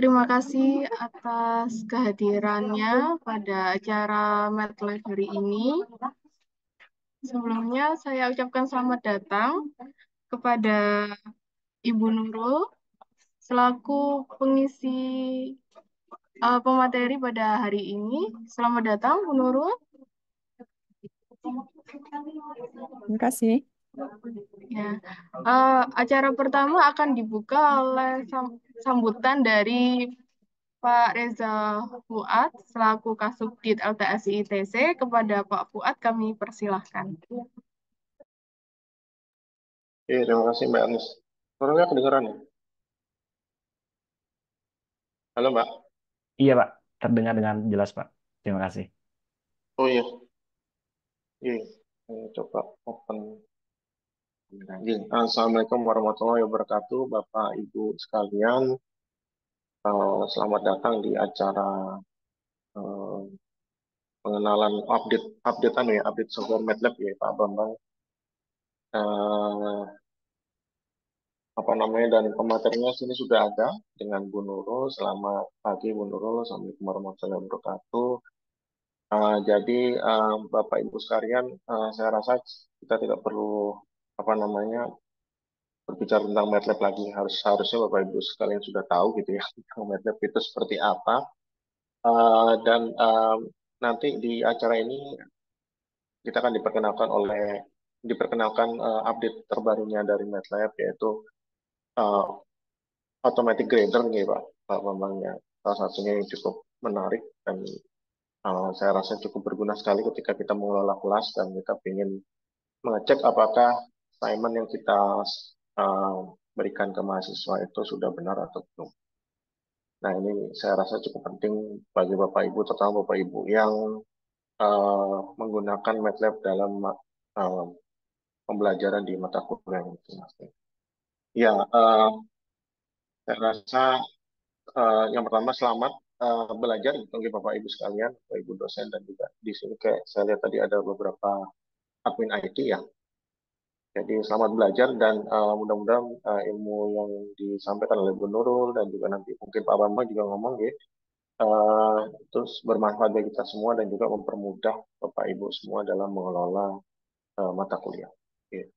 Terima kasih atas kehadirannya pada acara MATLAB hari ini. Sebelumnya saya ucapkan selamat datang kepada Ibu Nurul selaku pengisi pemateri pada hari ini. Selamat datang, Bu Nurul. Terima kasih. Ya, acara pertama akan dibuka oleh sambutan dari Pak Reza Fuad selaku Kasubdit LTSI ITC. Kepada Pak Fuad kami persilahkan. Terima kasih Mbak Anis. Suaranya kedengaran ya? Halo Mbak. Iya, Pak. Terdengar dengan jelas, Pak. Terima kasih. Oh iya, iya. Coba open. Iya. Assalamualaikum warahmatullahi wabarakatuh, Bapak Ibu sekalian. Selamat datang di acara eh, pengenalan update software MATLAB ya Pak Bambang. Eh, apa namanya dan pematerinya sini sudah ada dengan Bu Nurul. Selamat pagi Bu Nurul. Assalamualaikum warahmatullahi wabarakatuh. Jadi Bapak Ibu sekalian, saya rasa kita tidak perlu apa namanya berbicara tentang MATLAB lagi. Harusnya Bapak Ibu sekalian sudah tahu gitu ya tentang MATLAB itu seperti apa. Dan nanti di acara ini kita akan diperkenalkan update terbarunya dari MATLAB, yaitu uh, automatic grader nih Pak Bambangnya. Salah satunya yang cukup menarik dan saya rasa cukup berguna sekali ketika kita mengelola kelas dan kita ingin mengecek apakah assignment yang kita uh, berikan ke mahasiswa itu sudah benar atau belum. Nah, ini saya rasa cukup penting bagi Bapak Ibu, terutama Bapak Ibu yang menggunakan MATLAB dalam uh, pembelajaran di mata kuliah masing-masing. Ya, saya rasa yang pertama selamat belajar bagi Bapak Ibu sekalian, Bapak Ibu dosen dan juga di sini kayak saya lihat tadi ada beberapa admin IT ya. Jadi selamat belajar dan mudah-mudahan ilmu yang disampaikan oleh Bu Nurul dan juga nanti mungkin Pak Bambang juga ngomong ya, terus bermanfaat bagi kita semua dan juga mempermudah Bapak Ibu semua dalam mengelola mata kuliah. Oke.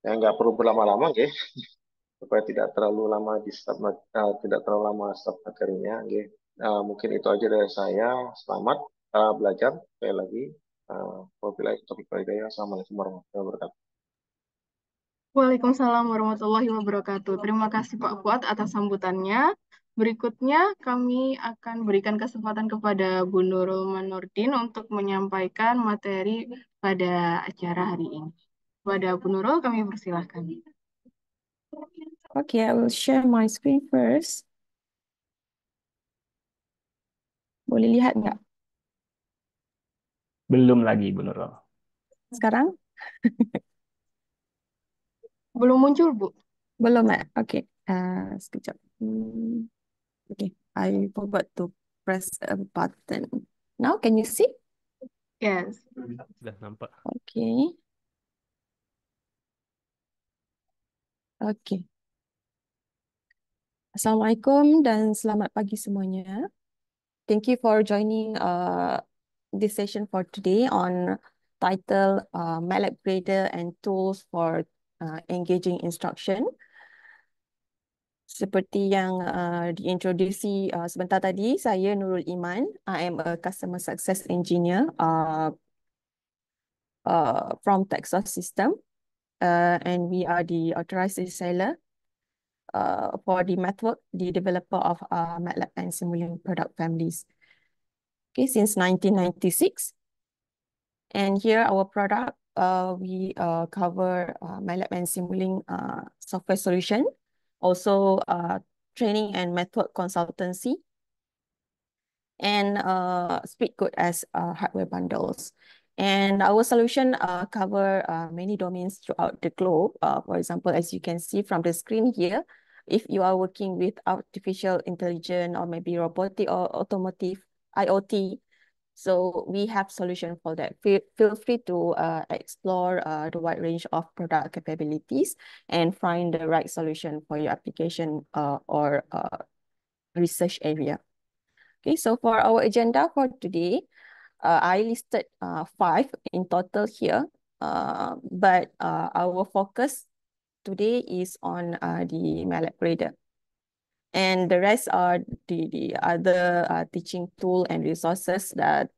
Ya nggak perlu berlama-lama ya, supaya tidak terlalu lama tidak terlalu lama start materinya. Oke. Mungkin itu aja dari saya. Selamat belajar sekali lagi. Wabillahi taufiq wal hidayah. Assalamualaikum warahmatullahi wabarakatuh. Waalaikumsalam warahmatullahi wabarakatuh. Terima kasih Pak Fuad atas sambutannya. Berikutnya kami akan berikan kesempatan kepada Bu Nurul Manurdin untuk menyampaikan materi pada acara hari ini. Kepada Bu Nurul kami persilahkan. Okay, I will share my screen first. Boleh lihat nggak Belum lagi, Bu Nurul. sekarang? Belum muncul, Bu. Belum ya? Oke. Sekejap. Okay, I forgot to press a button. Now, can you see? Yes. Sudah nampak. Okay. Okay. Assalamualaikum dan selamat pagi semuanya. Thank you for joining this session for today on title MATLAB Grader and Tools for Engaging Instruction. Seperti yang diintroduksi sebentar tadi, saya Nurul Iman. I am a Customer Success Engineer from Texas System, and we are the authorized reseller for the MathWork, the developer of MATLAB and Simulink product families. Okay, since 1996. And here our product, we cover MATLAB and Simulink software solution, also training and MathWork consultancy, and Speedcode as hardware bundles. And our solution cover many domains throughout the globe. For example, as you can see from the screen here, if you are working with artificial intelligence or maybe robotic or automotive IoT, so we have solution for that. Feel free to explore the wide range of product capabilities and find the right solution for your application or research area. Okay, so for our agenda for today, I listed 5 in total here, but our focus today is on the MATLAB Grader. And the rest are the other teaching tool and resources that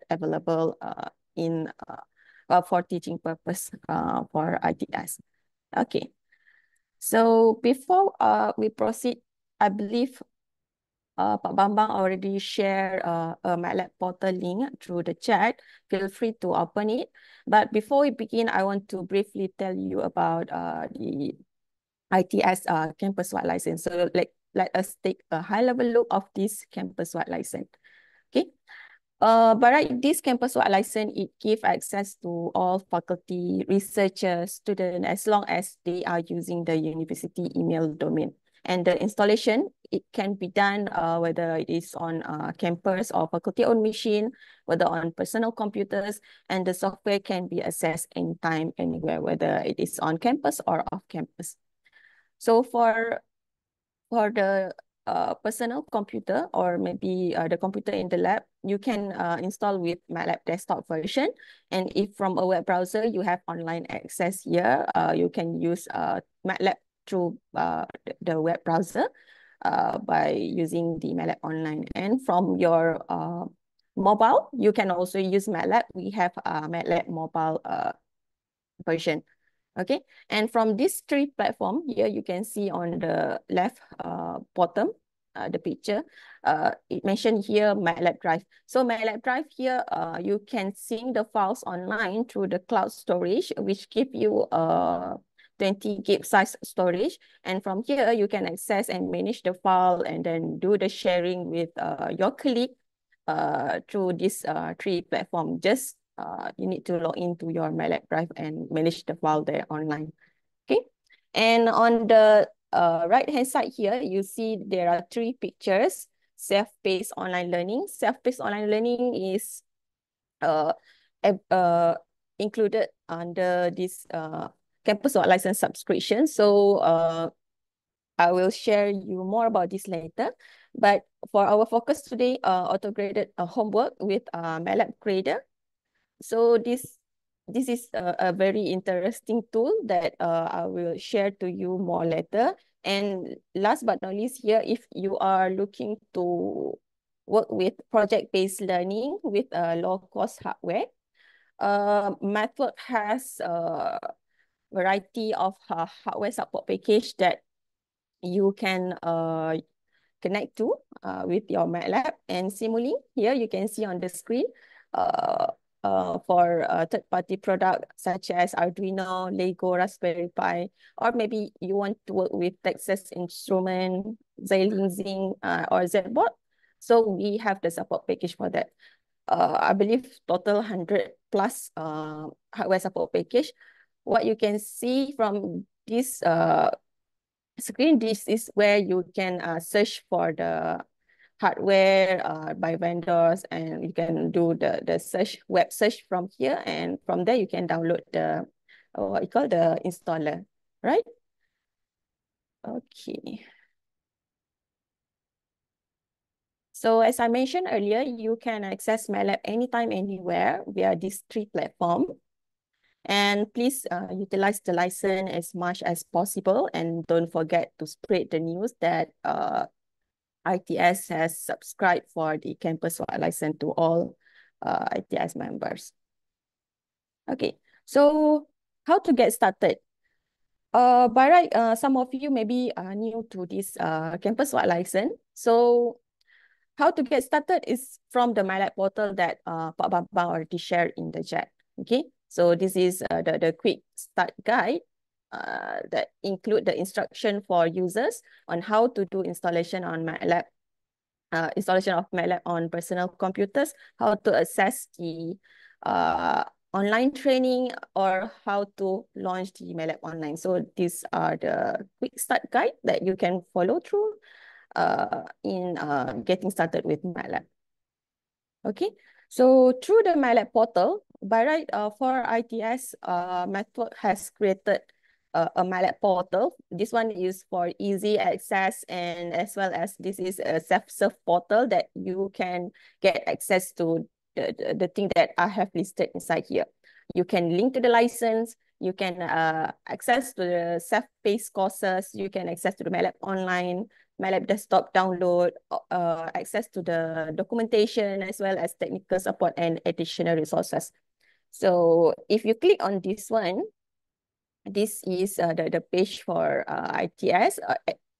available in for teaching purpose for ITS. Okay, so before we proceed, I believe Pak Bambang already shared a MATLAB portal link through the chat. Feel free to open it. But before we begin, I want to briefly tell you about the ITS campus-wide license. So let us take a high-level look of this campus-wide license. Okay. But right, this campus-wide license, it gives access to all faculty, researchers, students, as long as they are using the university email domain. And the installation, it can be done whether it is on campus or faculty-owned machine, whether on personal computers, and the software can be accessed anytime, anywhere, whether it is on campus or off campus. So for the personal computer or maybe the computer in the lab, you can install with MATLAB desktop version. And if from a web browser, you have online access here, you can use MATLAB through the web browser by using the MATLAB online. And from your mobile, you can also use MATLAB. We have a MATLAB mobile version. Okay, and from these 3 platforms here, you can see on the left bottom, the picture, it mentioned here MATLAB Drive. So MATLAB Drive here, you can sync the files online through the cloud storage, which give you 20 gig size storage. And from here, you can access and manage the file and then do the sharing with your colleague through this 3 platforms. Just you need to log into your MATLAB Drive and manage the file there online. Okay, and on the right-hand side here, you see there are 3 pictures. Self-paced online learning. Self-paced online learning is included under this campus-wide license subscription. So I will share you more about this later. But for our focus today, auto-graded homework with MATLAB Grader. So this is a very interesting tool that I will share to you more later. And last but not least here, if you are looking to work with project-based learning with low-cost hardware, MATLAB has a variety of hardware support package that you can connect to with your MATLAB and Simulink. Here you can see on the screen for third-party product such as Arduino, Lego, Raspberry Pi, or maybe you want to work with Texas Instrument, Xilinx, or ZBoard. So we have the support package for that. I believe total 100 plus hardware support package. What you can see from this screen, this is where you can search for the hardware by vendors, and you can do the search, web search from here, and from there you can download the what you call the installer, right? Okay. So as I mentioned earlier, you can access MATLAB anytime, anywhere via these 3 platforms. And please utilize the license as much as possible, and don't forget to spread the news that ITS has subscribed for the campus-wide license to all ITS members. Okay, so how to get started? By right, some of you maybe are new to this campus-wide license. So how to get started is from the MATLAB portal that Pak Bambang already shared in the chat. Okay, so this is the quick start guide that include the instruction for users on how to do installation on MATLAB, installation of MATLAB on personal computers, how to access the online training, or how to launch the MATLAB online. So these are the quick start guide that you can follow through in getting started with MATLAB. Okay, so through the MATLAB portal, by right, for ITS, MATLAB has created a MATLAB portal. This one is for easy access, and as well as this is a self-serve portal that you can get access to the thing that I have listed inside here. You can link to the license, you can access to the self-paced courses, you can access to the MATLAB online, MATLAB desktop download, access to the documentation, as well as technical support and additional resources. So if you click on this one, this is the page for ITS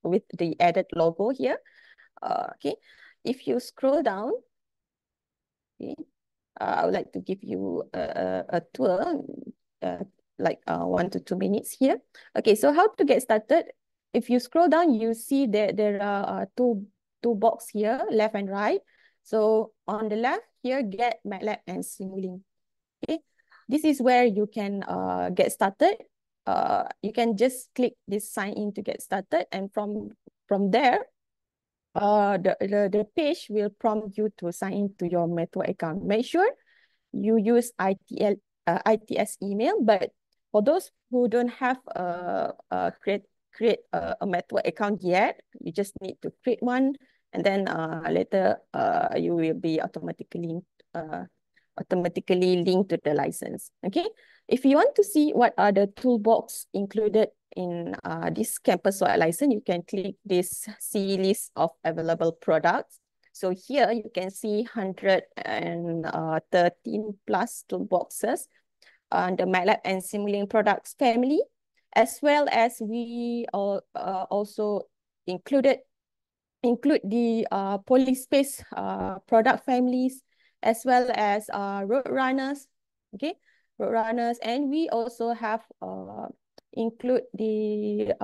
with the added logo here. Okay, if you scroll down, okay, I would like to give you a tour, like 1 to 2 minutes here. Okay, so how to get started? If you scroll down, you see that there are two box here, left and right. So on the left here, get MATLAB and Simulink. Okay, this is where you can get started. You can just click this sign in to get started, and from there, the page will prompt you to sign into your Method account. Make sure you use ITS email, but for those who don't have create a Method account yet, you just need to create one, and then later you will be automatically linked to the license. Okay, if you want to see what are the toolbox included in this campus-wide license, you can click this see list of available products. So here you can see 113 plus toolboxes on the MATLAB and Simulink products family, as well as we also include the Polyspace product families, as well as Roadrunners, okay, Roadrunners, and we also have include the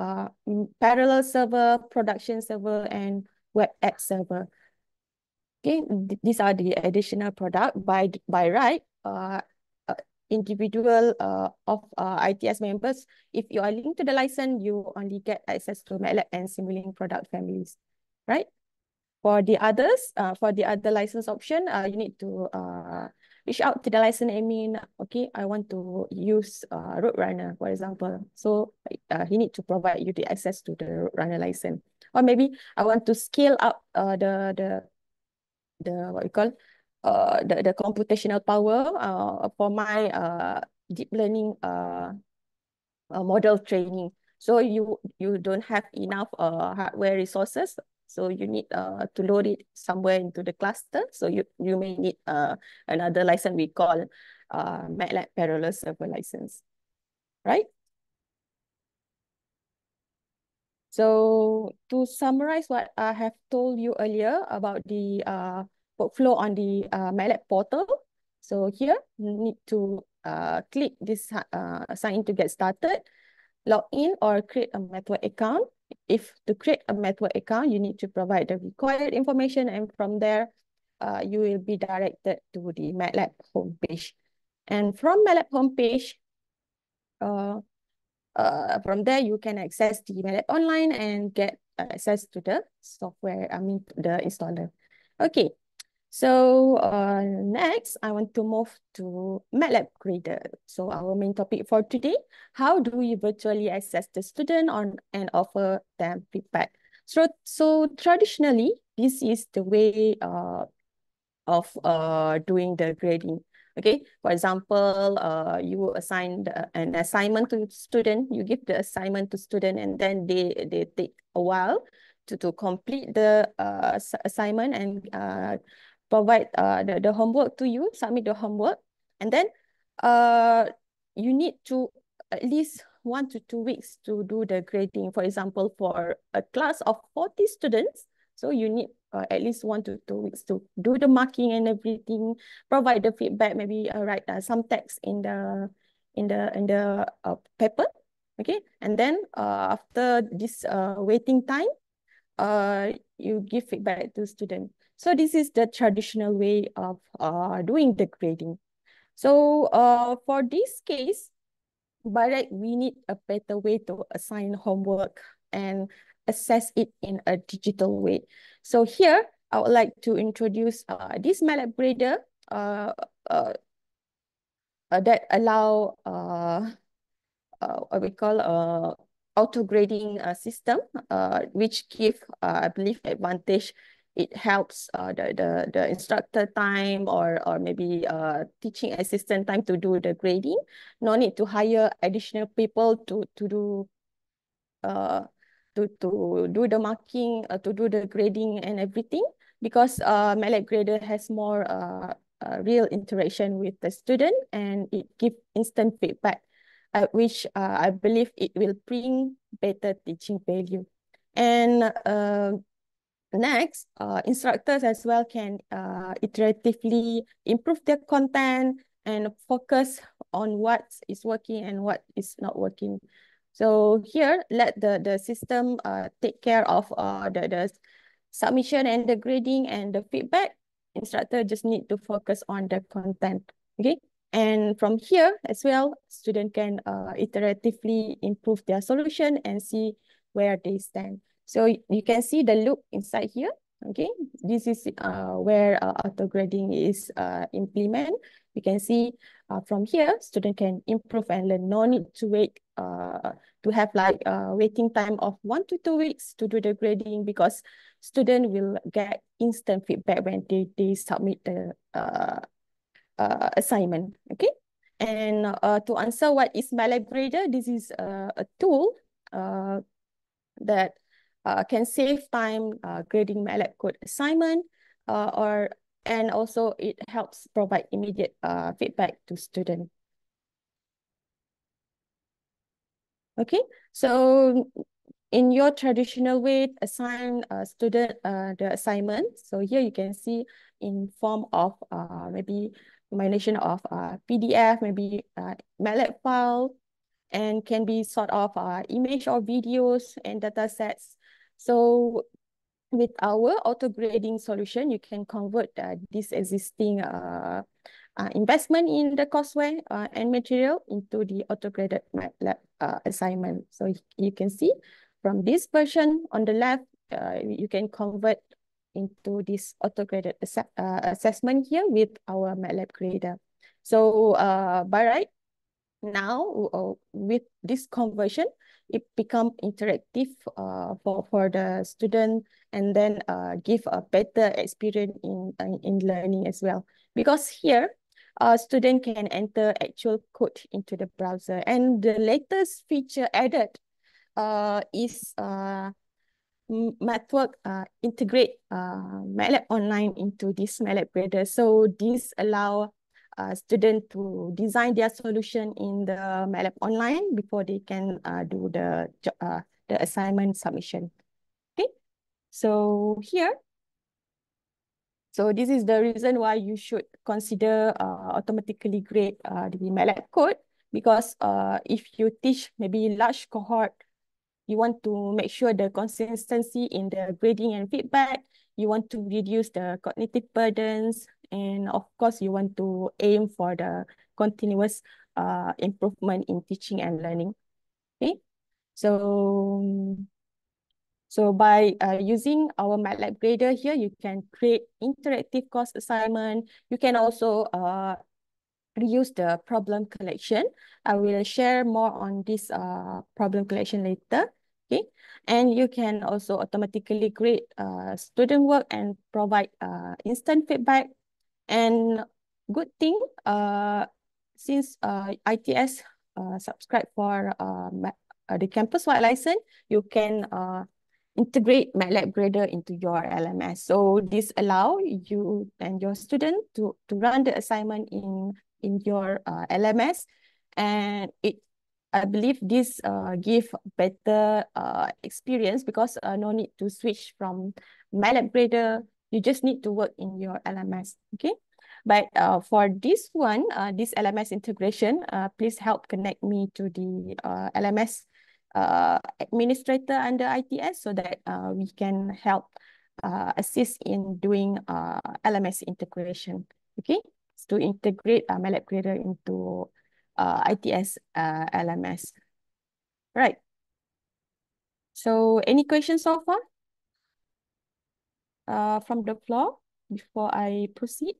parallel server, production server, and web app server. Okay, these are the additional product by right. Individual of ITS members, if you are linked to the license, you only get access to MATLAB and Simulink product families, right? For the others, for the other license option, you need to reach out to the license admin. Okay, I want to use Roadrunner, for example. So he need to provide you the access to the Roadrunner license. Or maybe I want to scale up the what we call the computational power for my deep learning model training. So you don't have enough hardware resources, so you need to load it somewhere into the cluster. So you may need another license we call MATLAB parallel server license, right? So to summarize what I have told you earlier about the workflow on the MATLAB portal. So here you need to click this sign in to get started, log in or create a Method account. If to create a Method account, you need to provide the required information, and from there, you will be directed to the MATLAB homepage. And from MATLAB homepage, from there, you can access the MATLAB online and get access to the software, the installer. Okay, so next, I want to move to MATLAB Grader. So our main topic for today, how do we virtually assess the student and offer them feedback? So traditionally, this is the way of doing the grading. Okay, for example, you assign an assignment to student, you give the assignment to student, and then they take a while to complete the assignment and provide the homework to you, submit the homework, and then you need to at least 1 to 2 weeks to do the grading. For example, for a class of 40 students, so you need at least 1 to 2 weeks to do the marking and everything, provide the feedback, maybe write some text in the paper, okay, and then after this waiting time, you give feedback to student. So this is the traditional way of doing the grading. So for this case, by right, we need a better way to assign homework and assess it in a digital way. So here, I would like to introduce this MATLAB grader that allow what we call auto grading system, which give I believe advantage. It helps the instructor time or maybe teaching assistant time to do the grading. No need to hire additional people to do uh, to do the marking, to do the grading and everything, because MATLAB Grader has more real interaction with the student, and it gives instant feedback, which I believe it will bring better teaching value. And next, instructors as well can iteratively improve their content and focus on what is working and what is not working. So here, let the system take care of the submission and the grading and the feedback. Instructor just need to focus on the content, okay? And from here as well, student can iteratively improve their solution and see where they stand. So you can see the loop inside here, okay? This is where auto grading is implemented. You can see from here, student can improve and learn. No need to wait to have like waiting time of 1 to 2 weeks to do the grading, because student will get instant feedback when they submit the assignment, okay? And to answer what is MATLAB Grader, this is a tool that can save time grading MATLAB code assignment, and also it helps provide immediate feedback to student. Okay, so in your traditional way, assign a student the assignment. So here you can see in form of maybe combination of PDF, maybe MATLAB file, and can be sort of image or videos and data sets. So with our auto grading solution, you can convert this existing investment in the courseware and material into the auto-graded MATLAB assignment. So you can see from this version on the left, you can convert into this auto-graded assessment here with our MATLAB grader. So by right now, with this conversion, it become interactive for the student, and then give a better experience in learning as well. Because here, student can enter actual code into the browser, and the latest feature added is MathWork integrate MATLAB Online into this MATLAB Grader. So this allow students to design their solution in the MATLAB Online before they can do the assignment submission. Okay, so here, so this is the reason why you should consider automatically grade the MATLAB code, because if you teach maybe large cohort, you want to make sure the consistency in the grading and feedback. You want to reduce the cognitive burdens. And of course, you want to aim for the continuous improvement in teaching and learning. Okay, so by using our MATLAB grader here, you can create interactive course assignment. You can also reuse the problem collection. I will share more on this problem collection later. Okay, and you can also automatically grade student work and provide instant feedback. And good thing, since ITS subscribe for the campus-wide license, you can integrate MATLAB Grader into your LMS. So this allow you and your student to run the assignment in your LMS, and I believe this give better experience, because no need to switch from MATLAB Grader. You just need to work in your LMS, okay? But for this one, this LMS integration, please help connect me to the LMS administrator under ITS, so that we can help assist in doing LMS integration, okay? To integrate MATLAB Grader into ITS LMS. Right. So any questions so far from the floor before I proceed?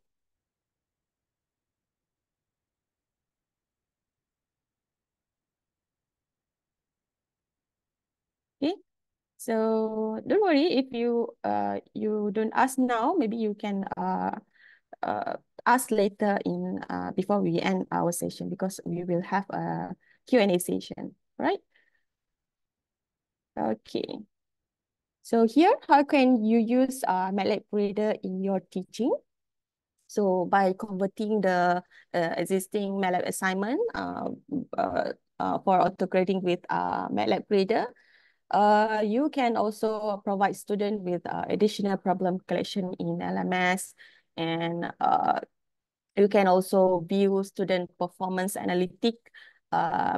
So don't worry if you don't ask now, maybe you can ask later in before we end our session, because we will have a Q&A session, right? Okay. So here, how can you use MATLAB Reader in your teaching? So by converting the existing MATLAB assignment for auto-grading with MATLAB Reader, you can also provide students with additional problem collection in LMS, and you can also view student performance analytic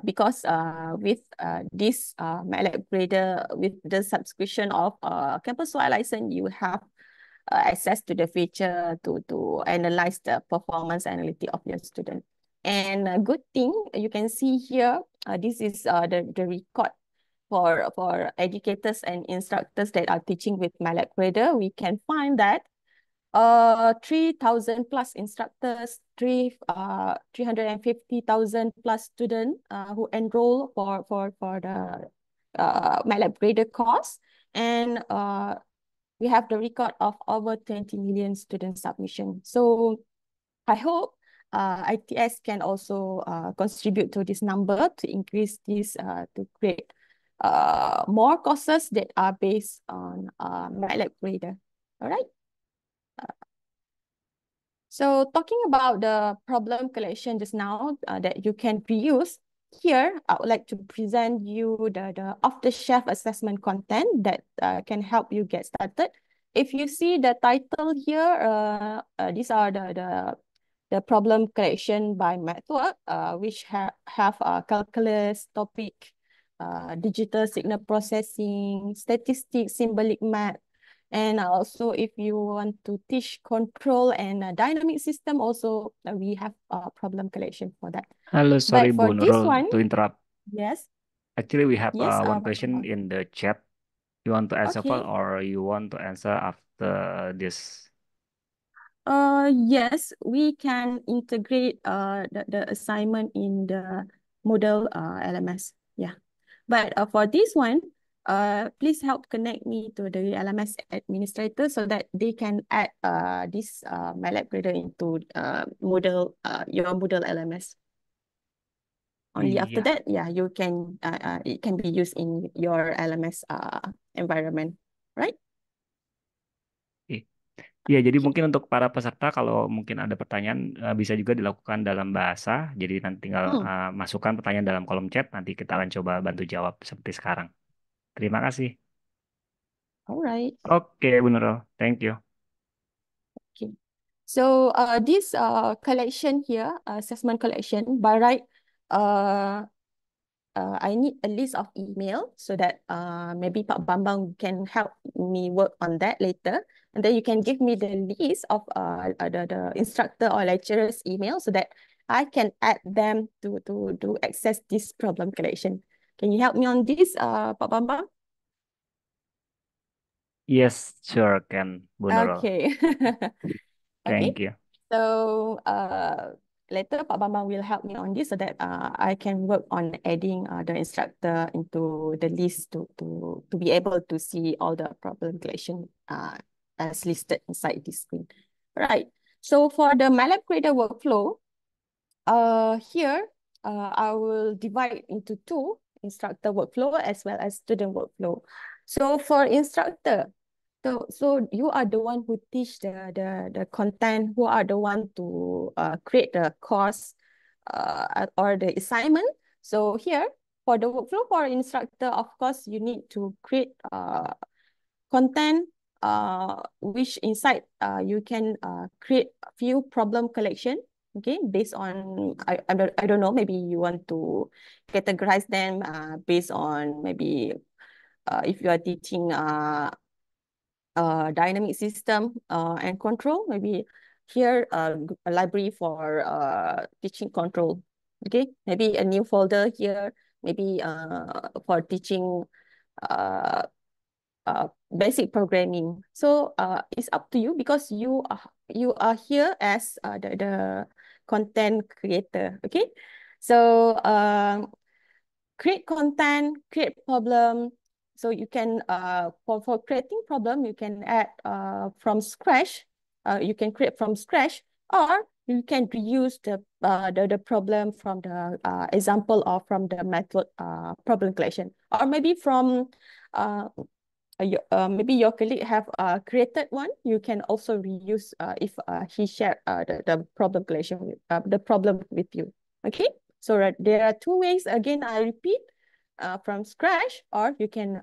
because with this MATLAB Grader, with the subscription of Campus-wide license, you have access to the feature to analyze the performance analytic of your student. And a good thing, you can see here, this is the record for educators and instructors that are teaching with MATLAB Grader. We can find that 3,000 plus instructors, 350,000 plus students who enroll for the MATLAB Grader course, and we have the record of over 20 million student submission. So I hope ITS can also contribute to this number to increase this to create more courses that are based on MATLAB Grader. All right. So talking about the problem collection just now that you can reuse, here I would like to present you the off-the-shelf assessment content that can help you get started. If you see the title here, these are the problem collection by MathWorks, which have calculus, topic, digital signal processing, statistics, symbolic math. And also, if you want to teach control and dynamic system, also we have a problem collection for that. Halo, sorry But Bu for this Nurul one, to interrupt. yes, Actually, we have yes, one question in the chat. You want to answer first, okay. or you want to answer after this? Yes, we can integrate the assignment in the model LMS. Yeah. But for this one, please help connect me to the LMS administrator so that they can add this MATLAB Grader into your Moodle LMS. Only after Iya. that, yeah, you can it can be used in your LMS environment, right? Ya, jadi mungkin untuk para peserta kalau mungkin ada pertanyaan bisa juga dilakukan dalam bahasa. Jadi nanti tinggal masukkan pertanyaan dalam kolom chat. Nanti kita akan coba bantu jawab seperti sekarang. Terima kasih. Alright. Oke, Bu Nurul. Thank you. Okay. So this collection here, assessment collection, by right, I need a list of email so that maybe Pak Bambang can help me work on that later. And then you can give me the list of the instructor or lecturer's email so that I can add them to access this problem collection. Can you help me on this, Pak Bambang? Yes, sure, can, Bu Nurul. Okay. Okay. Thank you. So later Pak Bambang will help me on this so that I can work on adding the instructor into the list to be able to see all the problem collection as listed inside this screen. Right. So for the MATLAB Grader workflow, here I will divide into two, instructor workflow as well as student workflow. So for instructor, so you are the one who teach the content, who are the one to create the course or the assignment. So here for the workflow for instructor, of course, you need to create content which inside you can create a few problem collection. Okay, based on I don't know, maybe you want to categorize them based on maybe if you are teaching dynamic system and control, maybe here a library for teaching control. Okay, maybe a new folder here, maybe for teaching basic programming. So it's up to you because you are here as the content creator. Okay, so create content, create problem, So you can, for creating problem, you can add from scratch, you can create from scratch, or you can reuse the problem from the example or from the method problem collection, or maybe from maybe your colleague have created one. You can also reuse if he shared the problem collection with the problem with you. Okay, so there are two ways. Again, I repeat, from scratch, or you can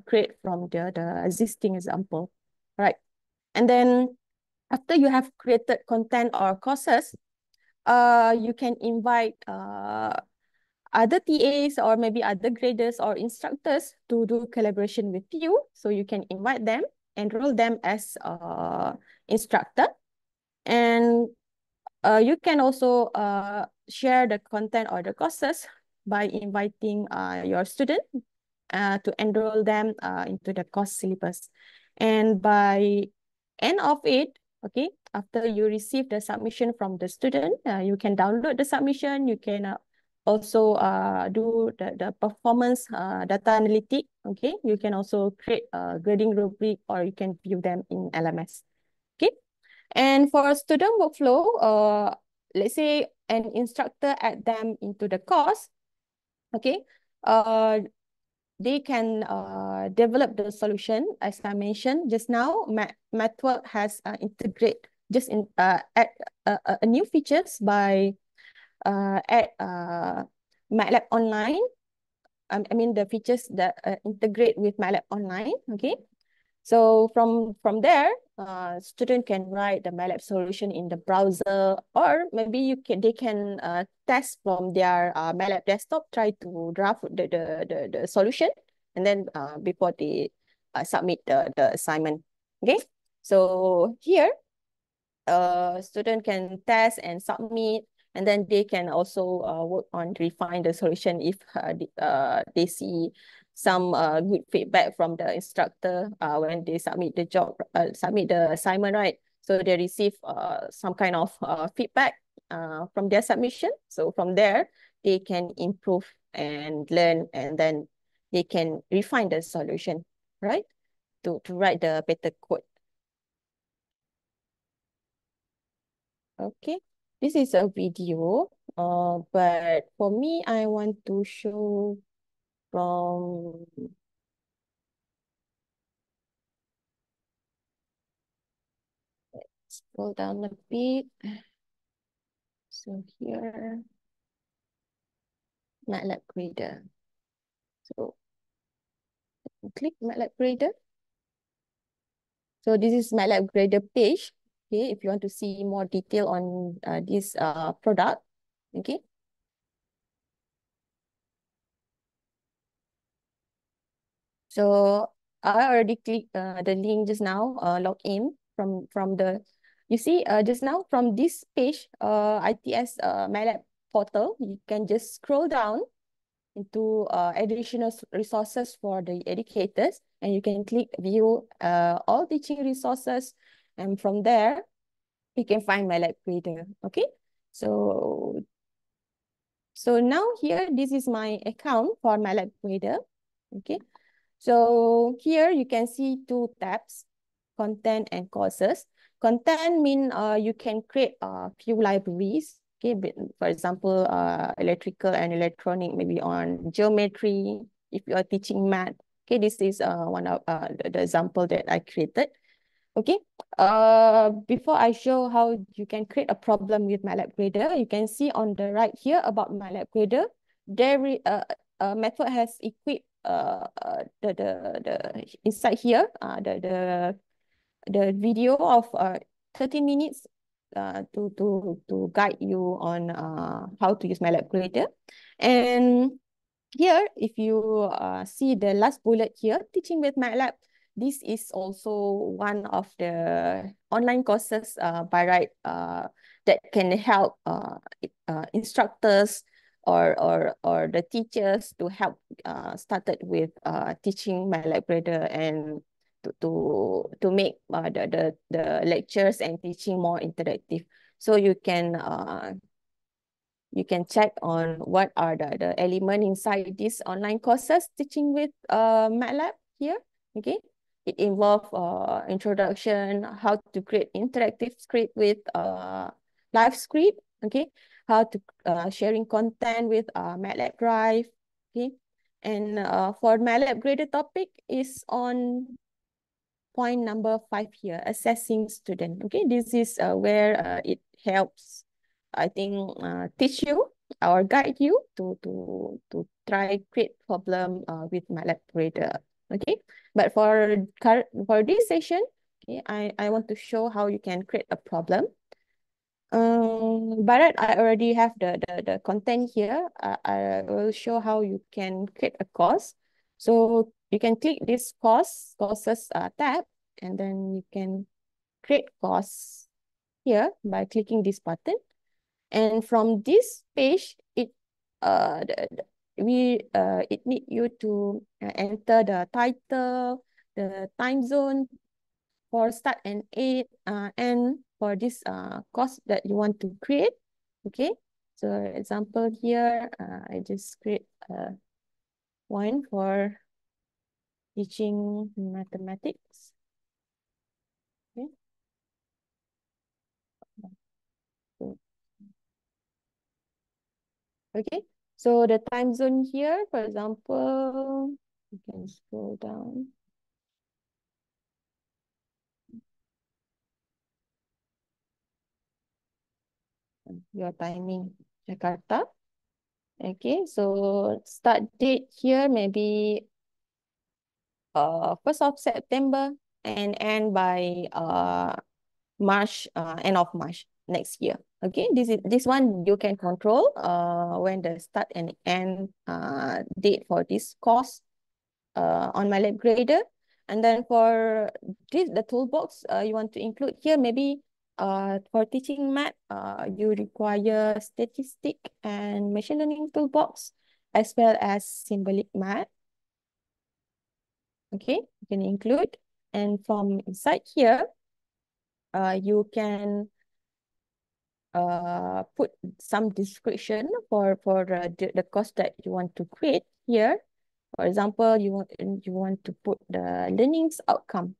create from the existing example, right? And then after you have created content or courses, you can invite other TAs or maybe other graders or instructors to do collaboration with you. So you can invite them, enroll them as instructor, and you can also share the content or the courses by inviting your student to enroll them into the course syllabus. And by end of it, okay, after you receive the submission from the student, you can download the submission. You can also do the performance data analytic. Okay, you can also create a grading rubric, or you can view them in LMS. Okay, and for student workflow, let's say an instructor add them into the course. Okay, they can develop the solution. As I mentioned just now, MathWorks has integrate just in add a new features by add MATLAB Online. I mean the features that integrate with MATLAB Online. Okay, so from there, student can write the MATLAB solution in the browser, or maybe they can test from their MATLAB desktop, try to draft the solution, and then before they submit the assignment. Okay, so here, student can test and submit, and then they can also work on refine the solution if they see some good feedback from the instructor when they submit the job, submit the assignment, right? So they receive some kind of feedback from their submission. So from there, they can improve and learn, and then they can refine the solution, right? To write the better code. Okay, this is a video, but for me, I want to show from scroll down a bit. So here, MATLAB Grader. So click MATLAB Grader. So this is MATLAB Grader page. Okay, if you want to see more detail on this product. Okay. So I already clicked the link just now, log in from the, you see just now from this page, ITS MATLAB portal, you can just scroll down into additional resources for the educators, and you can click view all teaching resources, and from there, you can find MATLAB Grader. Okay, so now here, this is my account for MATLAB Grader. Okay. So here you can see two tabs, content and courses. Content mean you can create a few libraries. Okay, for example, electrical and electronic, maybe on geometry. If you are teaching math, okay, this is one of the example that I created. Okay, before I show how you can create a problem with MATLAB Grader, you can see on the right here about MATLAB Grader. There MathWorks has equipped the inside here the video of 30 minutes to guide you on how to use MATLAB Grader. And here, if you see the last bullet here, teaching with MATLAB, this is also one of the online courses by right that can help instructors or the teachers to help started with teaching MATLAB Grader, and to make the lectures and teaching more interactive. So you can You can check on what are the element inside these online courses teaching with MATLAB here. Okay, it involves introduction, how to create interactive script with live script. Okay, how to sharing content with MATLAB Drive. Okay, and for MATLAB graded topic is on point number 5 here, assessing student. Okay, this is where it helps, I think, teach you or guide you to try create problem with MATLAB grader. Okay, but for this session, okay, I want to show how you can create a problem. But I already have the content here. I will show how you can create a course. So you can click this courses tab, and then you can create course here by clicking this button. And from this page, it it need you to enter the title, the time zone for start and end for this course that you want to create. Okay, so example here, I just create one for teaching mathematics. Okay. Okay, so the time zone here, for example, you can scroll down. Your timing, Jakarta. Okay, so start date here maybe 1st of September and end by March, end of March next year. Okay, this one you can control when the start and end date for this course on MATLAB Grader. And then for this, the toolbox you want to include here, maybe for teaching math, you require statistic and machine learning toolbox, as well as symbolic math. Okay, you can include. And from inside here, you can put some description for the course that you want to create here. For example, you want to put the learning's outcome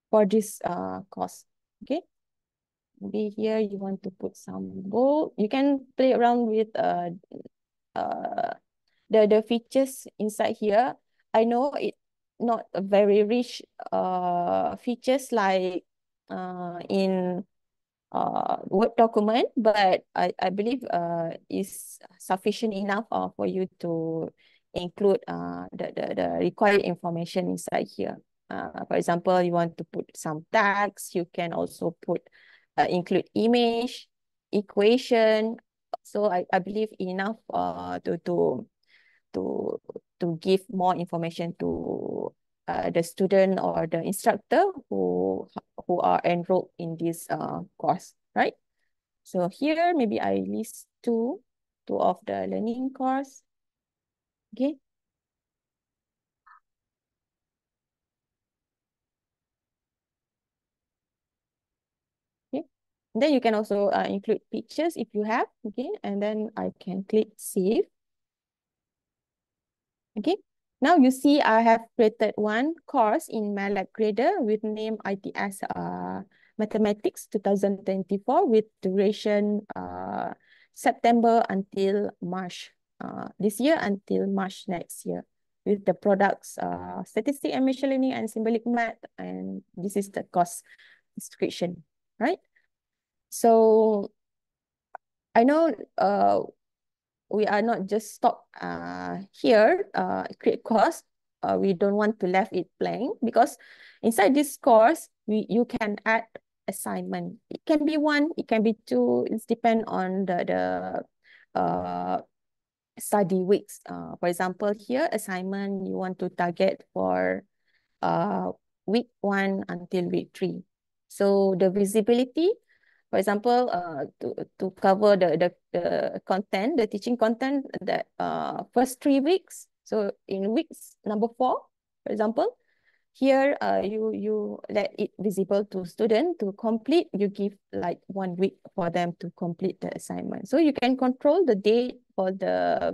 for this course. Okay, maybe here you want to put some bold. You can play around with the features inside here. I know it not a very rich features like in Word document, but I believe is sufficient enough for you to include the required information inside here. For example, you want to put some tags, you can also put include image, equation. So I believe enough to give more information to the student or the instructor who are enrolled in this course, right? So here maybe I list two of the learning course. Okay. Okay. Then you can also include pictures if you have. Okay, and then I can click save. Okay, now you see I have created one course in MATLAB Grader with name ITS Mathematics 2024 with duration September until March this year until March next year with the products statistics and machine learning and symbolic math, and this is the course description, right? So I know we are not just stop here, create course. We don't want to left it blank because inside this course, you can add assignment. It can be one, it can be two. It's depend on the study weeks. For example, here assignment you want to target for week 1 until week 3. So the visibility, for example, to cover the content, the teaching content, that first 3 weeks. So in weeks number 4, for example, here you let it visible to student to complete. You give like 1 week for them to complete the assignment. So you can control the date for the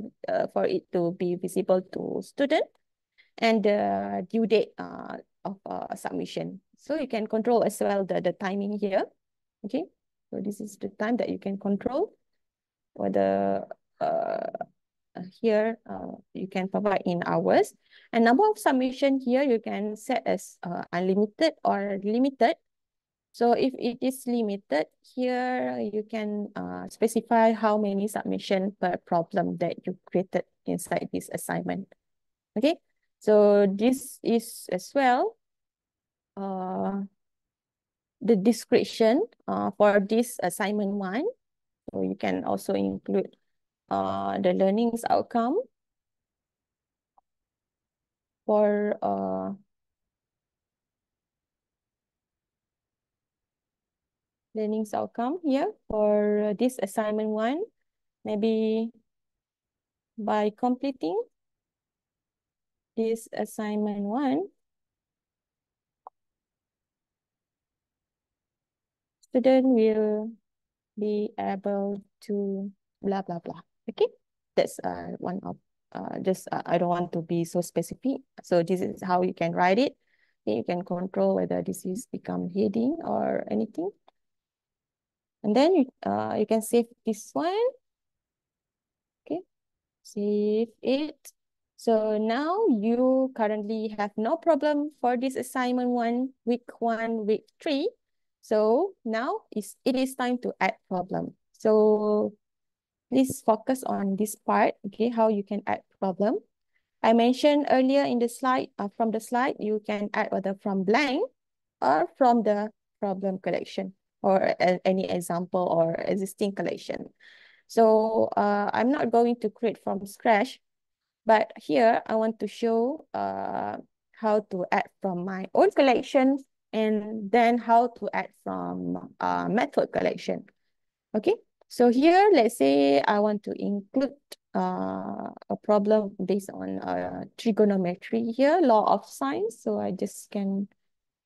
for it to be visible to student and the due date of submission. So you can control as well the timing here. Okay, so this is the time that you can control. For the here you can provide in hours, and number of submission here you can set as unlimited or limited. So if it is limited, here you can specify how many submission per problem that you created inside this assignment. Okay, so this is as well the description for this assignment 1. So you can also include the learnings outcome for learnings outcome here for this assignment 1. Maybe by completing this assignment 1, student will be able to blah blah blah. Okay, that's one of just I don't want to be so specific. So this is how you can write it. Okay, you can control whether this is become heading or anything. And then you can save this one. Okay, save it. So now you currently have no problem for this assignment 1, week 1, week 3. So now it is time to add problem. So please focus on this part, okay, how you can add problem. I mentioned earlier in the slide, from the slide, you can add whether from blank or from the problem collection or any example or existing collection. So I'm not going to create from scratch, but here I want to show how to add from my own collection and then how to add from method collection. Okay, so here, let's say I want to include a problem based on trigonometry here, law of sines. So I just can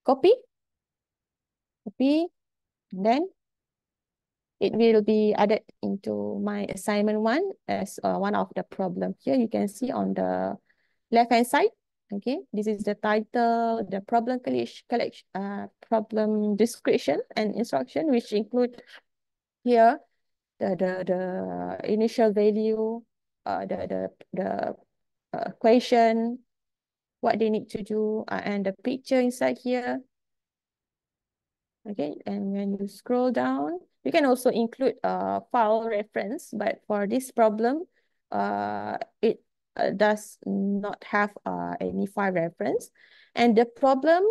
copy, and then it will be added into my assignment 1 as one of the problem. Here you can see on the left-hand side. Okay, this is the title, the problem problem description and instruction, which include here the initial value, the equation, what they need to do, and the picture inside here. Okay, and when you scroll down, you can also include a file reference, but for this problem, it does not have any file reference. And the problem,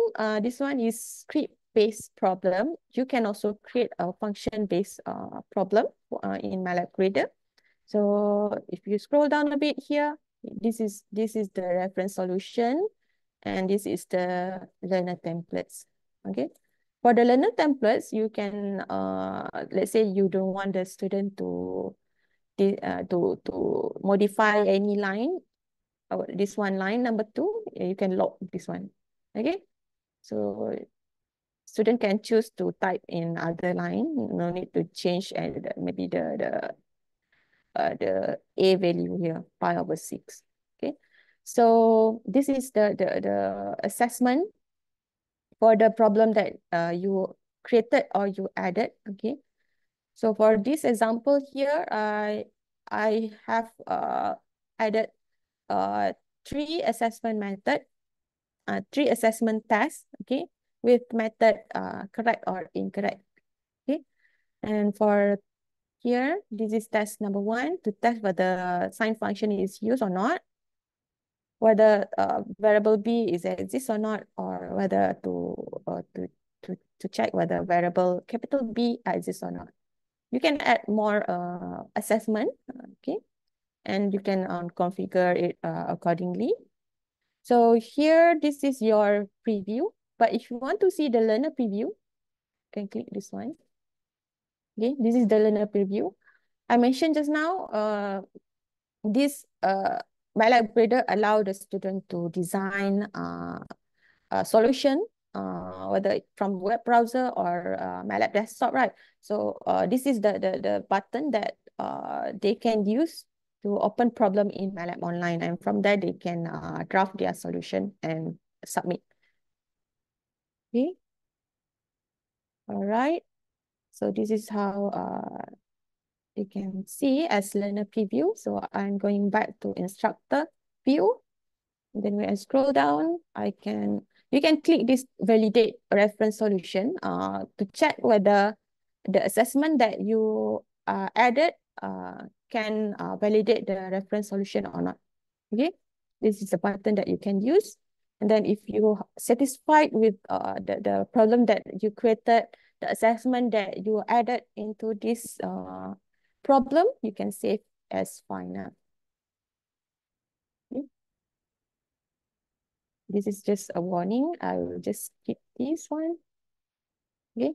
this one is script-based problem. You can also create a function-based problem in MATLAB Grader. So if you scroll down a bit here, this is the reference solution, and this is the learner templates. Okay. For the learner templates, you can, let's say you don't want the student to modify any line. This one line number 2, you can log this one. Okay, so student can choose to type in other line. No need to change and maybe the A value here, pi/6. Okay, so this is the assessment for the problem that you created or you added. Okay, so for this example here, I have added 3 assessment method, 3 assessment tests. Okay, with method correct or incorrect. Okay, and for here, this is test number 1 to test whether sign function is used or not, whether variable b is exists or not, or whether to check whether variable capital B exists or not. You can add more assessment, okay, and you can configure it accordingly. So here, this is your preview. But if you want to see the learner preview, you can click this one. Okay, this is the learner preview. I mentioned just now, this MATLAB Grader allow the student to design solution, whether from web browser or MATLAB desktop, right? So this is the button that they can use to open problem in MATLAB Online, and from there they can draft their solution and submit. Okay. All right. So this is how you can see as learner preview. So I'm going back to instructor view. And then when I scroll down, you can click this validate reference solution to check whether the assessment that you added can validate the reference solution or not. Okay, this is a button that you can use. And then if you're satisfied with the problem that you created, the assessment that you added into this problem, you can save as final. Okay. This is just a warning. I will just skip this one. Okay.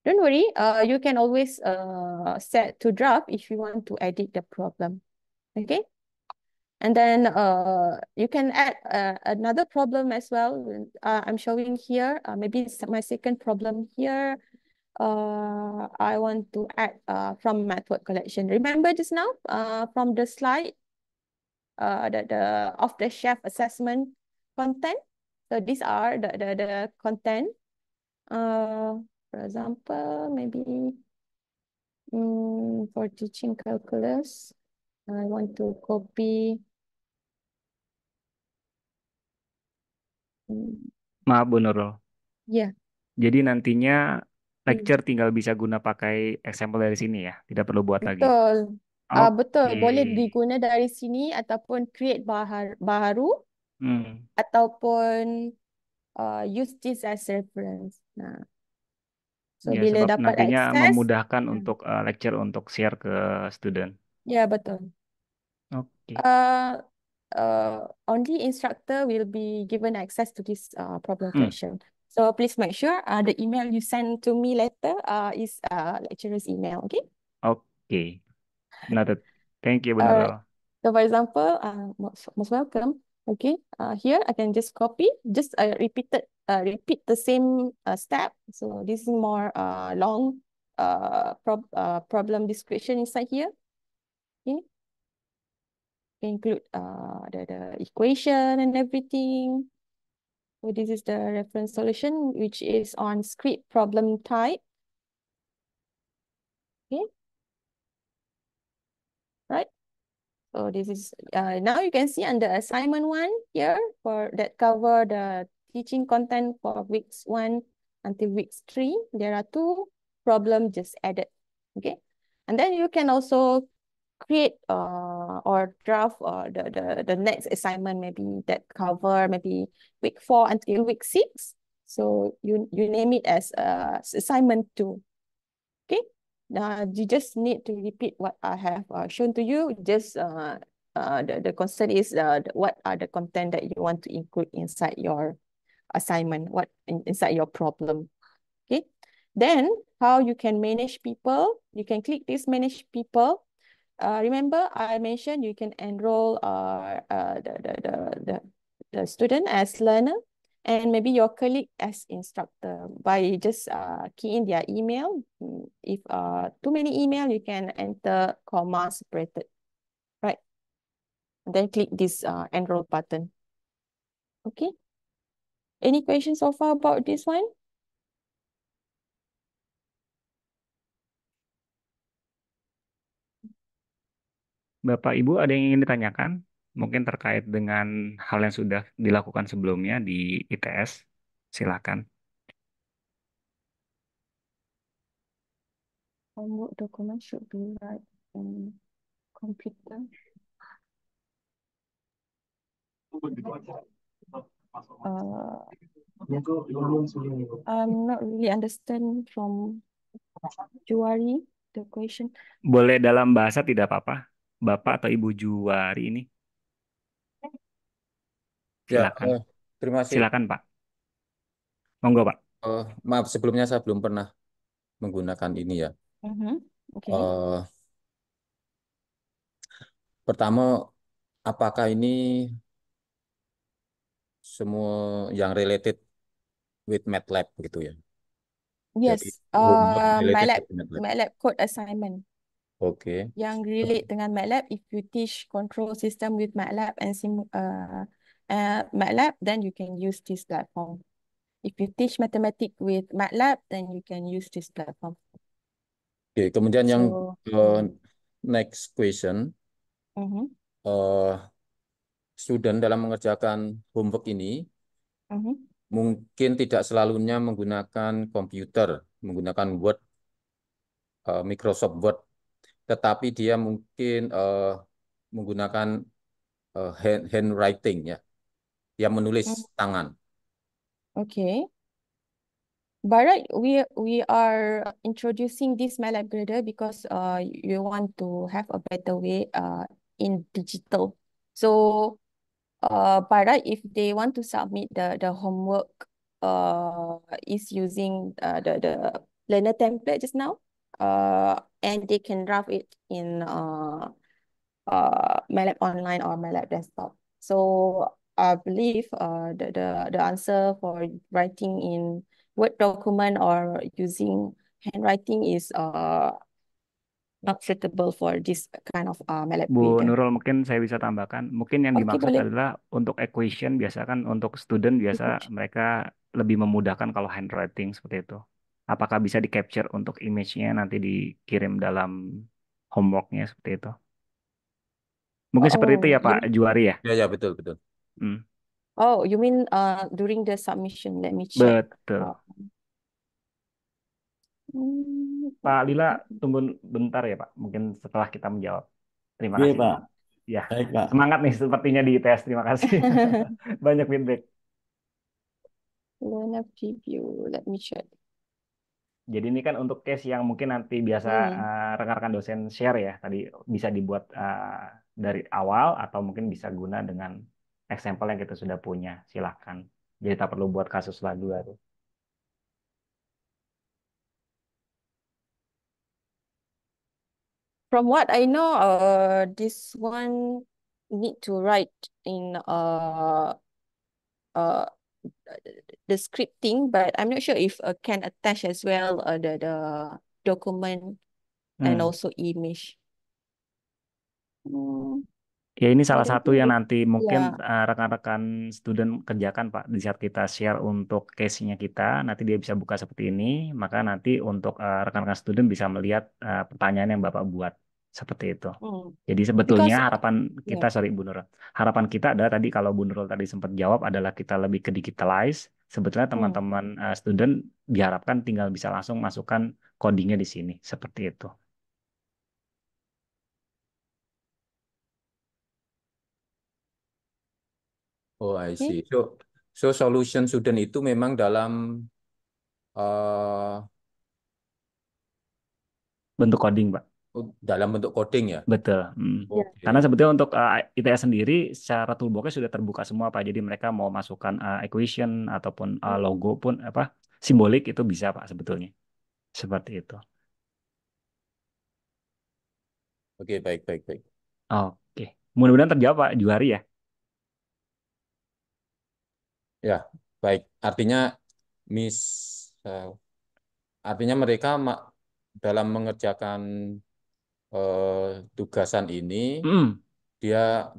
Don't worry. You can always set to draft if you want to edit the problem. Okay. And then you can add another problem as well. I'm showing here. Maybe it's my second problem here. I want to add from method collection. Remember just now from the slide, the off-the-shelf assessment content. So these are the content. For example, maybe for teaching calculus, I want to copy. Maaf Bu Nurul. Ya. Jadi nantinya lecture tinggal bisa guna pakai example dari sini ya, tidak perlu buat lagi. Betul. Betul. Oke. Boleh diguna dari sini ataupun create baru ataupun use this as reference. Nah, so Ya, bila sebab dapat nantinya akses, memudahkan untuk lecture untuk share ke student. ya betul. Oke. Only instructor will be given access to this problem Hmm. question. So please make sure the email you send to me later is lecturer's email. Okay. Oke. Noted. Thank you Bu Alright. Nurul. So for example, most welcome. Okay. Here I can just copy, just repeat the same step. So this is more long problem description inside here. Okay. Include the equation and everything. So this is the reference solution, which is on script problem type. Okay. Right. So this is now you can see under assignment 1 here for that cover the teaching content for weeks 1 until weeks 3. There are 2 problems just added. Okay. And then you can also create or draft the next assignment, maybe that cover maybe week 4 until week 6. So you name it as assignment 2. Okay. Now you just need to repeat what I have shown to you. Just the concern is what are the content that you want to include inside your assignment, inside your problem. Okay. Then how you can manage people? You can click this manage people. Remember, I mentioned you can enroll the student as learner and maybe your colleague as instructor by just key in their email. If too many email, you can enter comma separated, right? And then click this enroll button. Okay. Any questions so far about this one? Bapak Ibu ada yang ingin ditanyakan? Mungkin terkait dengan hal yang sudah dilakukan sebelumnya di ITS. Silakan. Homework document should be right in computer. I'm not really understand from Juari the question. Boleh dalam bahasa tidak apa-apa. Bapak atau Ibu Juwari ini. Ya, Silakan. terima kasih. Silakan, Pak. Monggo, Pak. Maaf, sebelumnya saya belum pernah menggunakan ini ya. Okay. Pertama, apakah ini semua yang related with MATLAB gitu ya. Jadi Yes, homework related MATLAB, with MATLAB. MATLAB code assignment. Oke. Yang relate dengan MATLAB, if you teach control system with MATLAB and MATLAB, then you can use this platform. If you teach mathematics with MATLAB, then you can use this platform. Oke, kemudian yang So, next question, mhm, student dalam mengerjakan homework ini mhm. mungkin tidak selalunya menggunakan komputer, menggunakan Word, Microsoft Word, tetapi dia mungkin menggunakan handwriting ya, dia menulis tangan. Okay. But right, we are introducing this MATLAB grader because you want to have a better way in digital. So by right, if they want to submit the homework is using the learner template just now, and they can draft it in MATLAB online or MATLAB desktop. So I believe the answer for writing in Word document or using handwriting is not suitable for this kind of MATLAB Bu grader. Nurul, mungkin saya bisa tambahkan. Mungkin yang Oke, dimaksud boleh. adalah untuk equation, biasa kan untuk student biasa mereka lebih memudahkan kalau handwriting seperti itu. Apakah bisa di-capture untuk image-nya nanti dikirim dalam homework-nya seperti itu? Mungkin seperti itu ya You Pak mean, Juari ya? Ya, betul, betul. Hmm, you mean during the submission? Let me check. betul. Pak Okay. Lila, tunggu bentar ya Pak. Mungkin setelah kita menjawab. Terima Oke, kasih. Pak. Ya, Baik, Pak. semangat nih sepertinya di ITS. Terima kasih. Banyak feedback. Learner preview. Let me check. Jadi ini kan untuk case yang mungkin nanti biasa rekan-rekan dosen share ya. Tadi bisa dibuat dari awal atau mungkin bisa guna dengan example yang kita sudah punya. Silahkan. Jadi tak perlu buat kasus lagi baru. From what I know, this one need to write in the scripting, but I'm not sure if can attach as well the document and also image. Ya ini I salah don't satu think yang it- nanti mungkin yeah. rekan-rekan student kerjakan Pak. Di saat kita share untuk case-nya kita, nanti dia bisa buka seperti ini, maka nanti untuk rekan-rekan student bisa melihat pertanyaan yang Bapak buat seperti itu. Jadi sebetulnya Because harapan kita, sorry Bu Nurul, harapan kita adalah tadi kalau Bu Nurul tadi sempat jawab adalah kita lebih ke digitalize. Sebetulnya teman-teman student diharapkan tinggal bisa langsung masukkan codingnya di sini, seperti itu. Oh, I see. So solution student itu memang dalam Bentuk coding, Pak. dalam bentuk coding ya. Betul. Oke. Karena sebetulnya untuk ITS sendiri secara toolbox-nya sudah terbuka semua Pak. Jadi mereka mau masukkan equation ataupun logo pun apa simbolik itu bisa Pak sebetulnya. Seperti itu. Oke, baik. Oke. Mudah-mudahan terjawab Pak Juhari ya. Ya, baik. Artinya artinya mereka dalam mengerjakan tugasan ini dia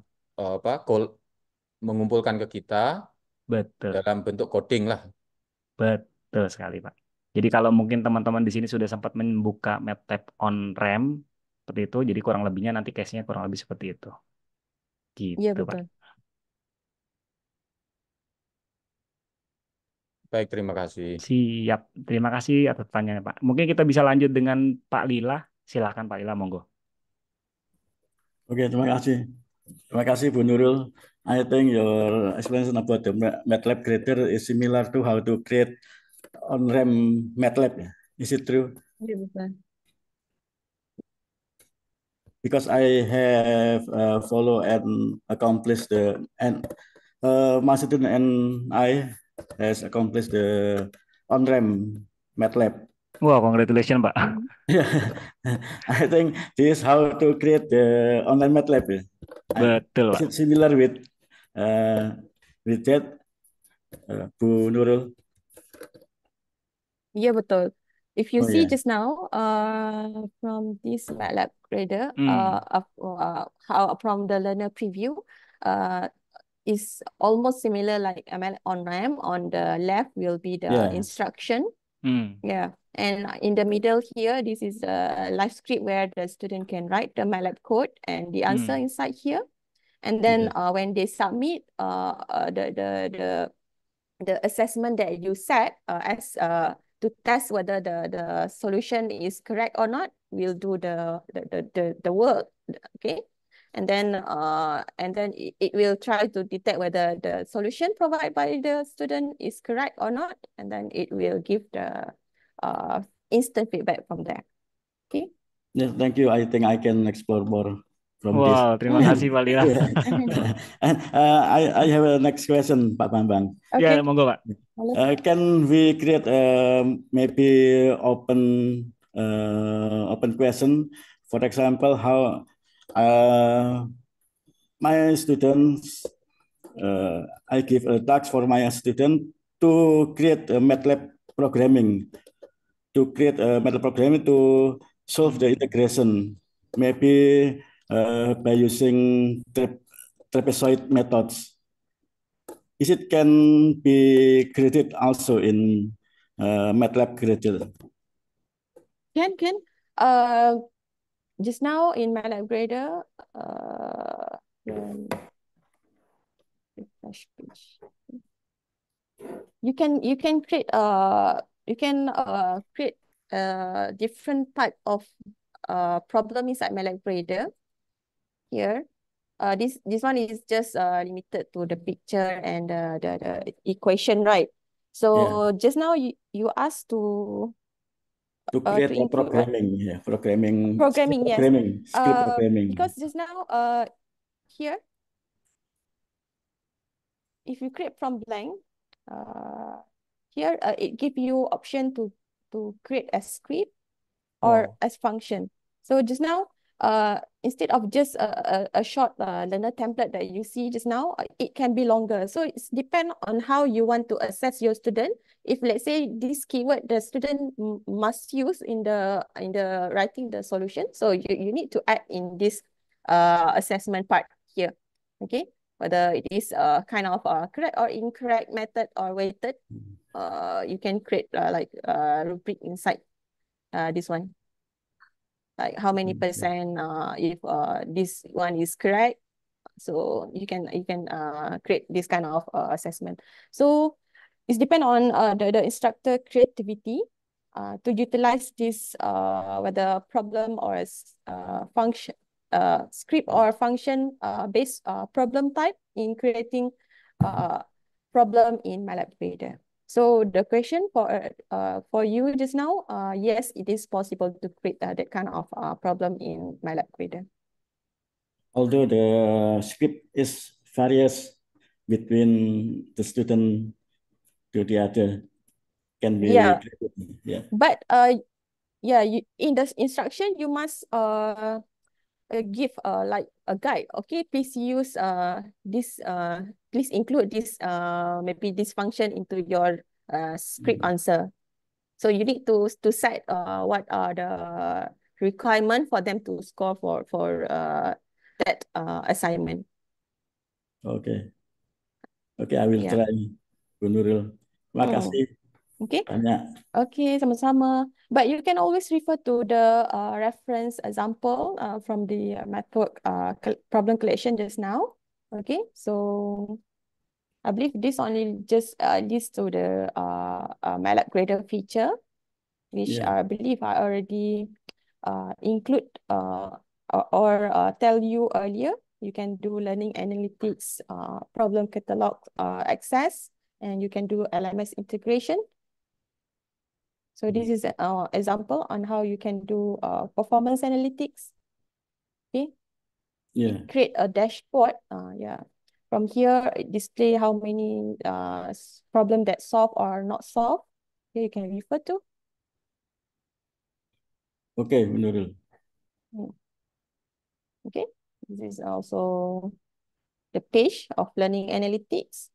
mengumpulkan ke kita Betul. dalam bentuk coding lah. Betul sekali Pak. Jadi kalau mungkin teman-teman di sini sudah sempat membuka MATLAB on-ramp seperti itu, jadi kurang lebihnya nanti case-nya kurang lebih seperti itu. Gitu Iya, Pak. betul. Baik, terima kasih. Siap. Terima kasih atas pertanyaannya Pak. Mungkin kita bisa lanjut dengan Pak Lila. Silakan Pak Lila, monggo. Oke, terima kasih. Terima kasih, Bu Nurul. I think your explanation about the MATLAB grader is similar to how to create on-ramp MATLAB. Is it true? Iya, betul. Because I have follow and accomplished my student and I has accomplished the on-ramp MATLAB. Wow, congratulations Pak. I think this is how to create the online MATLAB. Betul Is Pak. it similar with that, Bu Nurul? Ya, betul. If you Oh see ya, just now, from this MATLAB grader, Hmm. how from the learner preview, is almost similar like ML on RAM. On the left will be the ya, instruction. Hmm. Yeah. And in the middle here, this is a live script where the student can write the MATLAB code and the answer Hmm. inside here. And then ya, when they submit the assessment that you set as to test whether the solution is correct or not, we'll do the work. Okay. And then it will try to detect whether the solution provided by the student is correct or not, and then it will give the instant feedback from there. Okay. yes, thank you. I think I can explore more from this. Wow, terima kasih Pak Lira. Yeah. And I have a next question, Pak Bambang. Ya, Okay. monggo Pak. Can we create maybe open question? For example, how my students, I give a task for my student to create a MATLAB programming, to solve the integration, maybe by using trapezoid methods. Is it can be created also in MATLAB Grader? Can. Just now in MATLAB Grader, refresh page. You can create different type of problem inside MATLAB Grader. Here, this one is just limited to the picture and the equation, right? So just now you asked to create a include what? programming, Programming, yes. script programming. Because just now here, if you create from blank, here it give you option to create a script or as function. So just now, instead of just a short learner template that you see just now, it can be longer. So it's depend on how you want to assess your student. If let's say this keyword the student must use in the writing the solution, so you need to add in this assessment part here. Okay, whether it is kind of correct or incorrect method or weighted, you can create like rubric inside this one. Like how many percent if this one is correct, so you can create this kind of assessment. So it's depend on the instructor creativity to utilize this whether problem or function script or function based problem type in creating problem in MATLAB Grader. So the question for you just now, yes, it is possible to create that kind of problem in MATLAB Grader. Although the script is various between the student to the other, can be created. Yeah. But yeah, in the instruction you must give like a guide. Okay, please use this please include this maybe this function into your script answer. So you need to set what are the requirement for them to score for that assignment. Okay. Okay, I will try, Bu Nurul. Terima kasih Okay. banyak. Okay, sama-sama. But you can always refer to the reference example from the network problem collection just now. Okay, so I believe this only just leads to the MATLAB Grader feature, which I believe I already include or tell you earlier. You can do learning analytics, problem catalog access, and you can do LMS integration. So this is an example on how you can do performance analytics. Okay. Yeah. Create a dashboard. From here, it display how many problem that solved or not solved. Here you can refer to. Okay, Bu Nurul. Okay. This is also the page of learning analytics.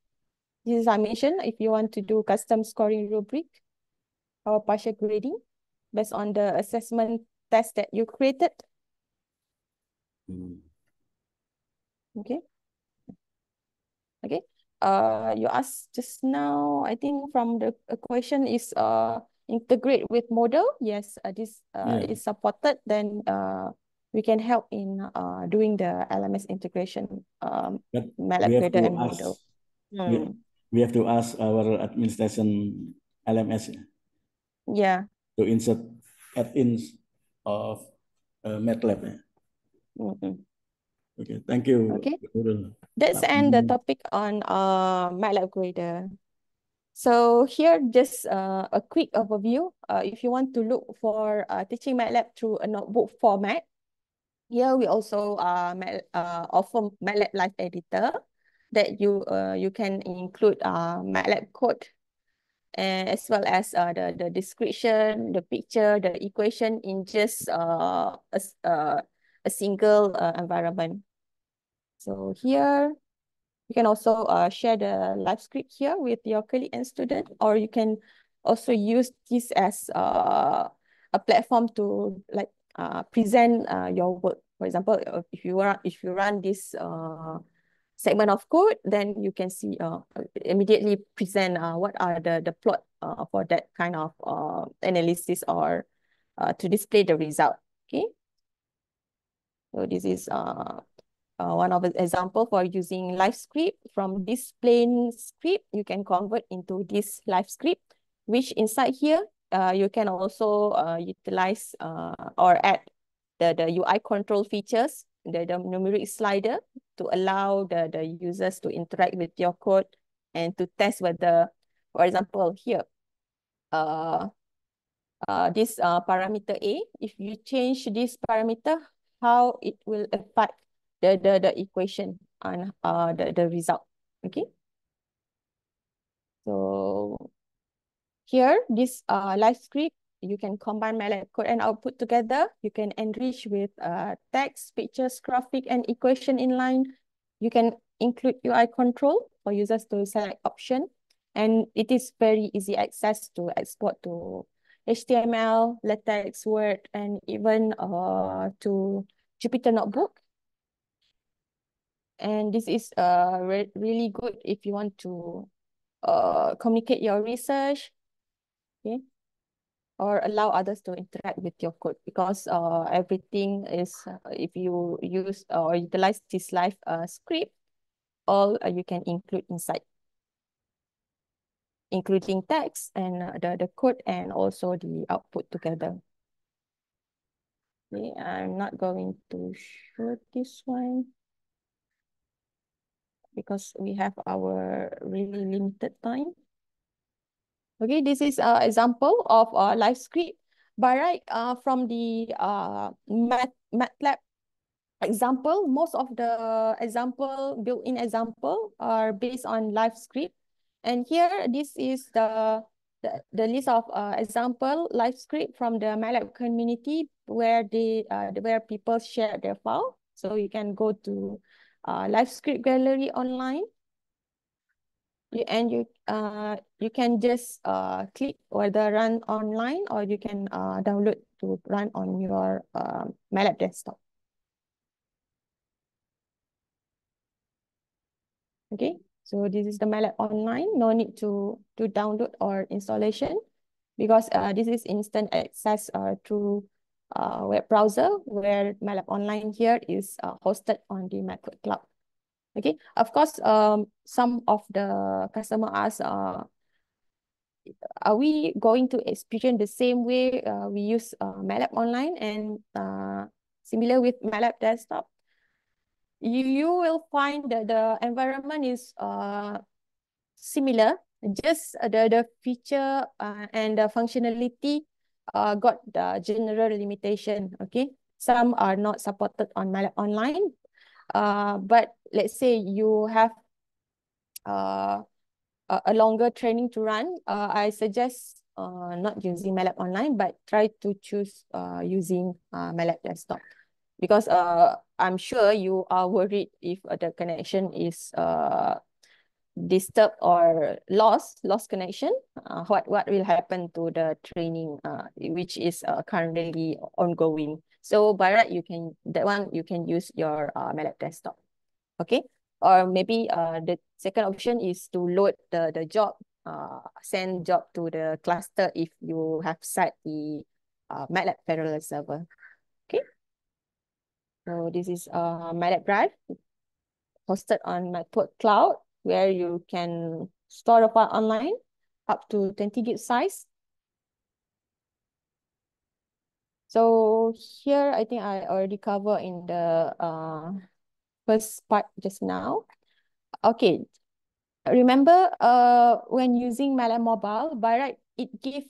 This is I mentioned if you want to do custom scoring rubric, our partial grading based on the assessment test that you created. Okay. Okay. You asked just now, I think from the question is integrate with Moodle. Yes, this is supported. Then we can help in doing the LMS integration, But MATLAB we have Grader to and Moodle. ask, we have to ask our administration LMS Yeah. to insert add-ins of MATLAB. Okay, thank you. Okay. That's end the topic on MATLAB Grader. So here, just a quick overview. If you want to look for teaching MATLAB through a notebook format, here we also offer MATLAB Live Editor that you can include MATLAB code, and as well as the description, the picture, the equation in just a single environment. So here, you can also share the live script here with your colleague and student, or you can also use this as a platform to like present your work. For example, if you run this segment of code, then you can see immediately present what are the plot for that kind of analysis, or to display the result. Okay. So this is one of the example for using live script. From this plain script, you can convert into this live script, which inside here, you can also utilize or add the UI control features, the numeric slider, to allow the users to interact with your code and to test whether, for example, here, this parameter A, if you change this parameter, how it will affect the equation on the result. Okay. So here, this live script, you can combine MATLAB code and output together. You can enrich with text, pictures, graphic, and equation inline. You can include UI control for users to select option. And it is very easy access to export to HTML, LaTeX, Word, and even to Jupyter Notebook. And this is really good if you want to communicate your research, okay, or allow others to interact with your code, because everything is, if you use or utilize this live script, all you can include inside, including text and the code and also the output together. Okay, I'm not going to show this one because we have our really limited time. Okay, this is an example of a live script. But right, from the MATLAB example, most of the built-in example are based on live script. And here, this is the list of example live script from the MATLAB community where where people share their file. So you can go to live script gallery online. And you can just click whether run online, or you can download to run on your MATLAB desktop. Okay, so this is the MATLAB online. No need to download or installation, because this is instant access through web browser, where MATLAB online here is hosted on the Method Cloud. Okay, of course, some of the customer ask, are we going to experience the same way we use MATLAB online and similar with MATLAB desktop? You will find that the environment is similar, just the feature and the functionality got the general limitation. Okay, some are not supported on MATLAB online, but let's say you have a longer training to run, I suggest not using MATLAB online, but try to choose using MATLAB desktop, because I'm sure you are worried if the connection is disturbed or lost connection, what will happen to the training, which is currently ongoing. So by right, you can use your MATLAB desktop. Okay, or maybe the second option is to load the job, send job to the cluster if you have set the MATLAB parallel server. Okay, so this is MATLAB Drive hosted on Network Cloud, where you can store the file online up to 20 gig size. So here, I think I already covered in the first part just now. Okay, remember when using MATLAB Mobile, by right, it gives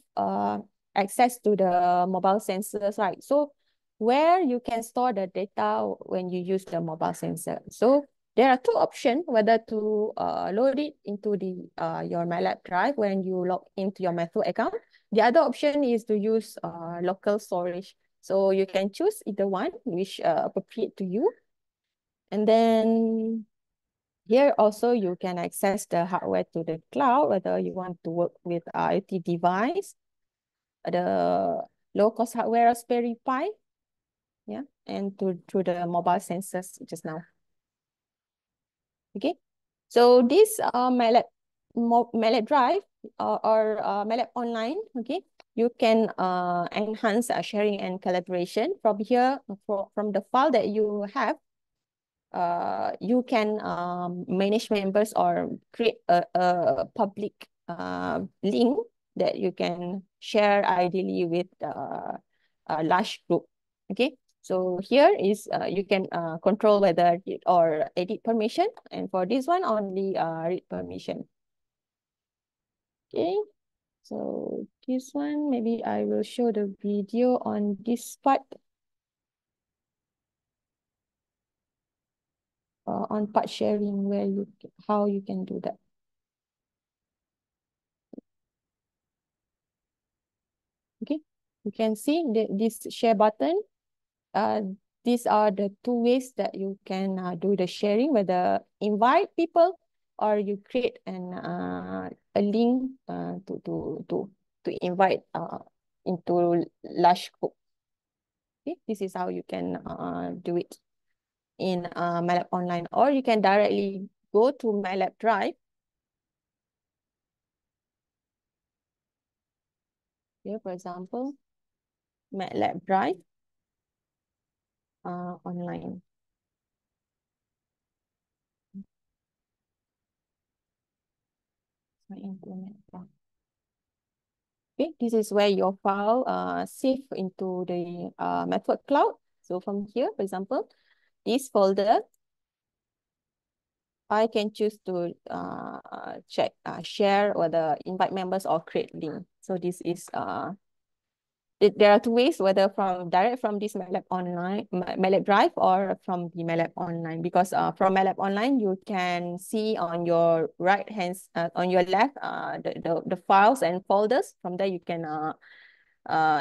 access to the mobile sensors, right? So where you can store the data when you use the mobile sensor. So there are two options, whether to load it into the your MATLAB Drive when you log into your Method account. The other option is to use local storage. So you can choose either one, which appropriate to you. And then here also you can access the hardware to the cloud, whether you want to work with IoT device, the low-cost hardware Raspberry Pi, yeah, and through the mobile sensors just now. Okay, so this MATLAB Drive or MATLAB Online, okay, you can enhance sharing and collaboration from here, from the file that you have. You can manage members or create a public link that you can share ideally with a large group. Okay, so here is you can control whether read or edit permission, and for this one only read permission. Okay, so this one maybe I will show the video on this part. On part sharing, where how you can do that. Okay, you can see this share button. These are the two ways that you can do the sharing, whether invite people or you create a link to invite into large group. Okay, this is how you can do it in MATLAB Online, or you can directly go to MATLAB Drive. Here, for example, MATLAB Drive online. Okay, this is where your file save into the Method Cloud. So from here, for example, this folder, I can choose to check share or the invite members or create link. So this is there are two ways, whether direct from this MATLAB Online, MATLAB Drive, or from the MATLAB Online. Because from MATLAB Online, you can see on your right hand, on your left, the files and folders. From there, you can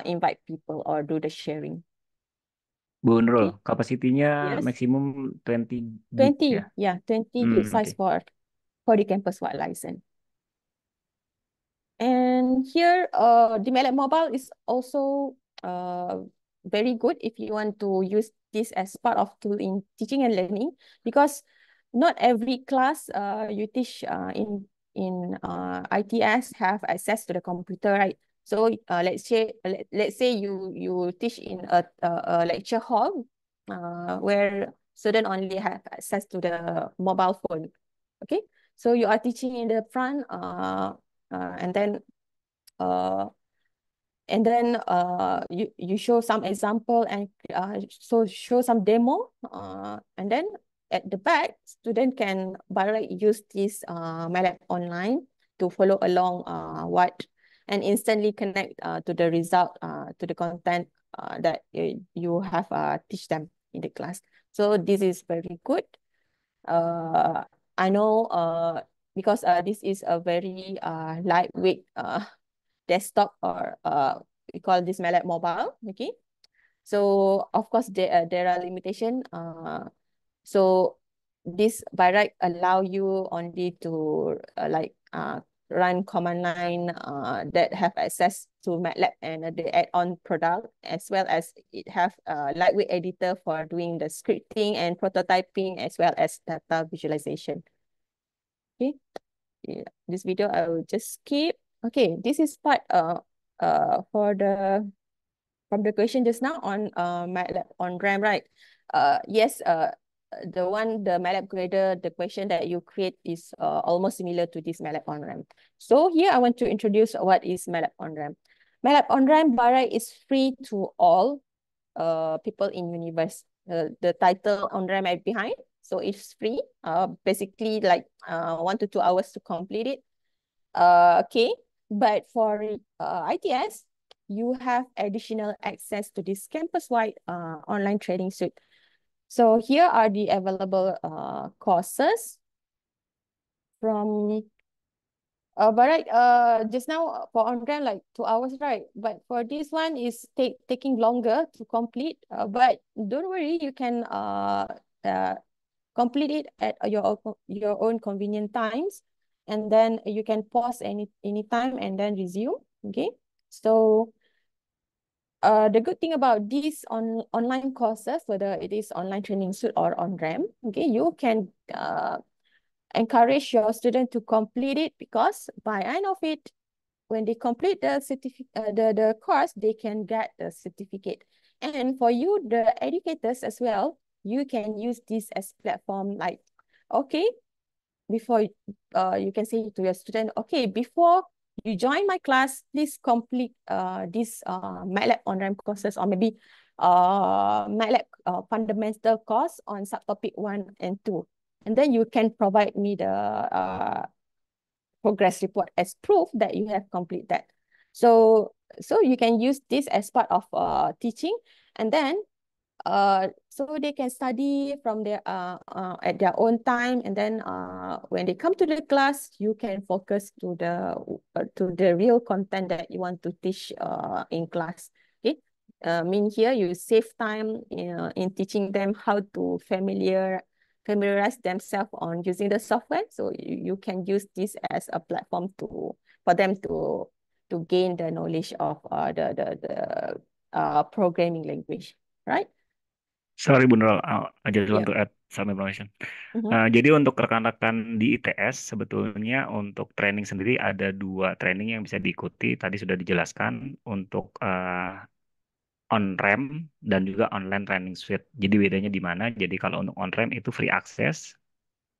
invite people or do the sharing. Bu Nurul, Okay. kapasitinya Yes. maksimum 20 gig 20, ya? yeah, 20 gig size Okay. for the campus-wide license. And here, the MATLAB Mobile is also very good if you want to use this as part of tool in teaching and learning, because not every class you teach in ITS have access to the computer, right? So let's say you teach in a lecture hall where students only have access to the mobile phone. Okay, so you are teaching in the front and then you show some example and so show some demo, and then at the back, student can by right use this MATLAB Online to follow along and instantly connect to the result, to the content that you have teach them in the class. So this is very good. I know because this is a very lightweight desktop, or we call this MATLAB Mobile. Okay, so of course there are limitations. So this by right allow you only to run command line that have access to MATLAB and the add-on product, as well as it have a lightweight editor for doing the scripting and prototyping, as well as data visualization. Okay, yeah, this video I will just skip. Okay, this is part for the from the question just now on MATLAB on RAM, right? Yes, the MATLAB grader, the question that you create is almost similar to this MATLAB on RAM. So here I want to introduce what is MATLAB on RAM. MATLAB on RAM by right is free to all people in universe. The title on RAM right behind, so it's free. Basically like 1 to 2 hours to complete it. Okay, but for ITS, you have additional access to this campus-wide online training suite. So here are the available courses from but just now for on-ramp like 2 hours, right? But for this one is taking longer to complete. But don't worry, you can complete it at your own convenient times, and then you can pause any time and then resume. Okay, so the good thing about these online courses, whether it is online training suite or on-ramp, okay, you can encourage your student to complete it, because by end of it, when they complete the the course, they can get the certificate. And for you, the educators as well, you can use this as platform. Like, okay, before you can say to your student, okay, before you join my class, please complete this MATLAB on-ramp courses, or maybe MATLAB fundamental course on subtopic 1 and 2. And then you can provide me the progress report as proof that you have completed that. So you can use this as part of teaching, and then so they can study from their at their own time, and then when they come to the class, you can focus to the real content that you want to teach in class. Okay, mean here you save time in teaching them how to familiarize themselves on using the software. So you can use this as a platform for them to gain the knowledge of the programming language, right? Sorry, Bu Nurul, I just want Yeah. to add some information. Mhm. Jadi untuk rekan-rekan di ITS, sebetulnya untuk training sendiri ada 2 training yang bisa diikuti. Tadi sudah dijelaskan untuk on-ramp dan juga online training suite. Jadi bedanya di mana? Jadi kalau untuk on-ramp itu free access,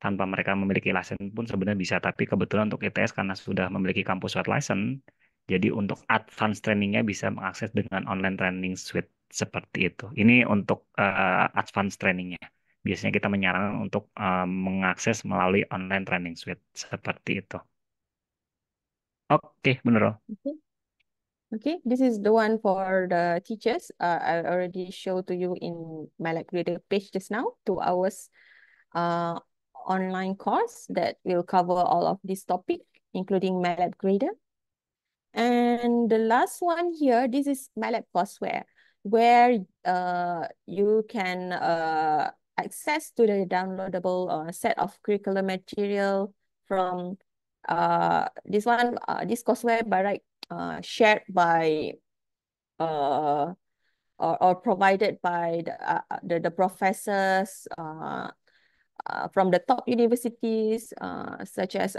tanpa mereka memiliki license pun sebenarnya bisa. Tapi kebetulan untuk ITS karena sudah memiliki kampus-wide license, jadi untuk advance trainingnya bisa mengakses dengan online training suite seperti itu. Ini untuk advance trainingnya. Biasanya kita menyarankan untuk mengakses melalui online training suite seperti itu. Oke, bener. Okay. Okay, this is the one for the teachers. I already showed to you in MATLAB Grader page just now, 2 hours online course that will cover all of this topic, including MATLAB Grader. And the last one here, this is MATLAB courseware, where you can access to the downloadable set of curriculum material from this one, this courseware by right shared by or provided by the professors from the top universities such as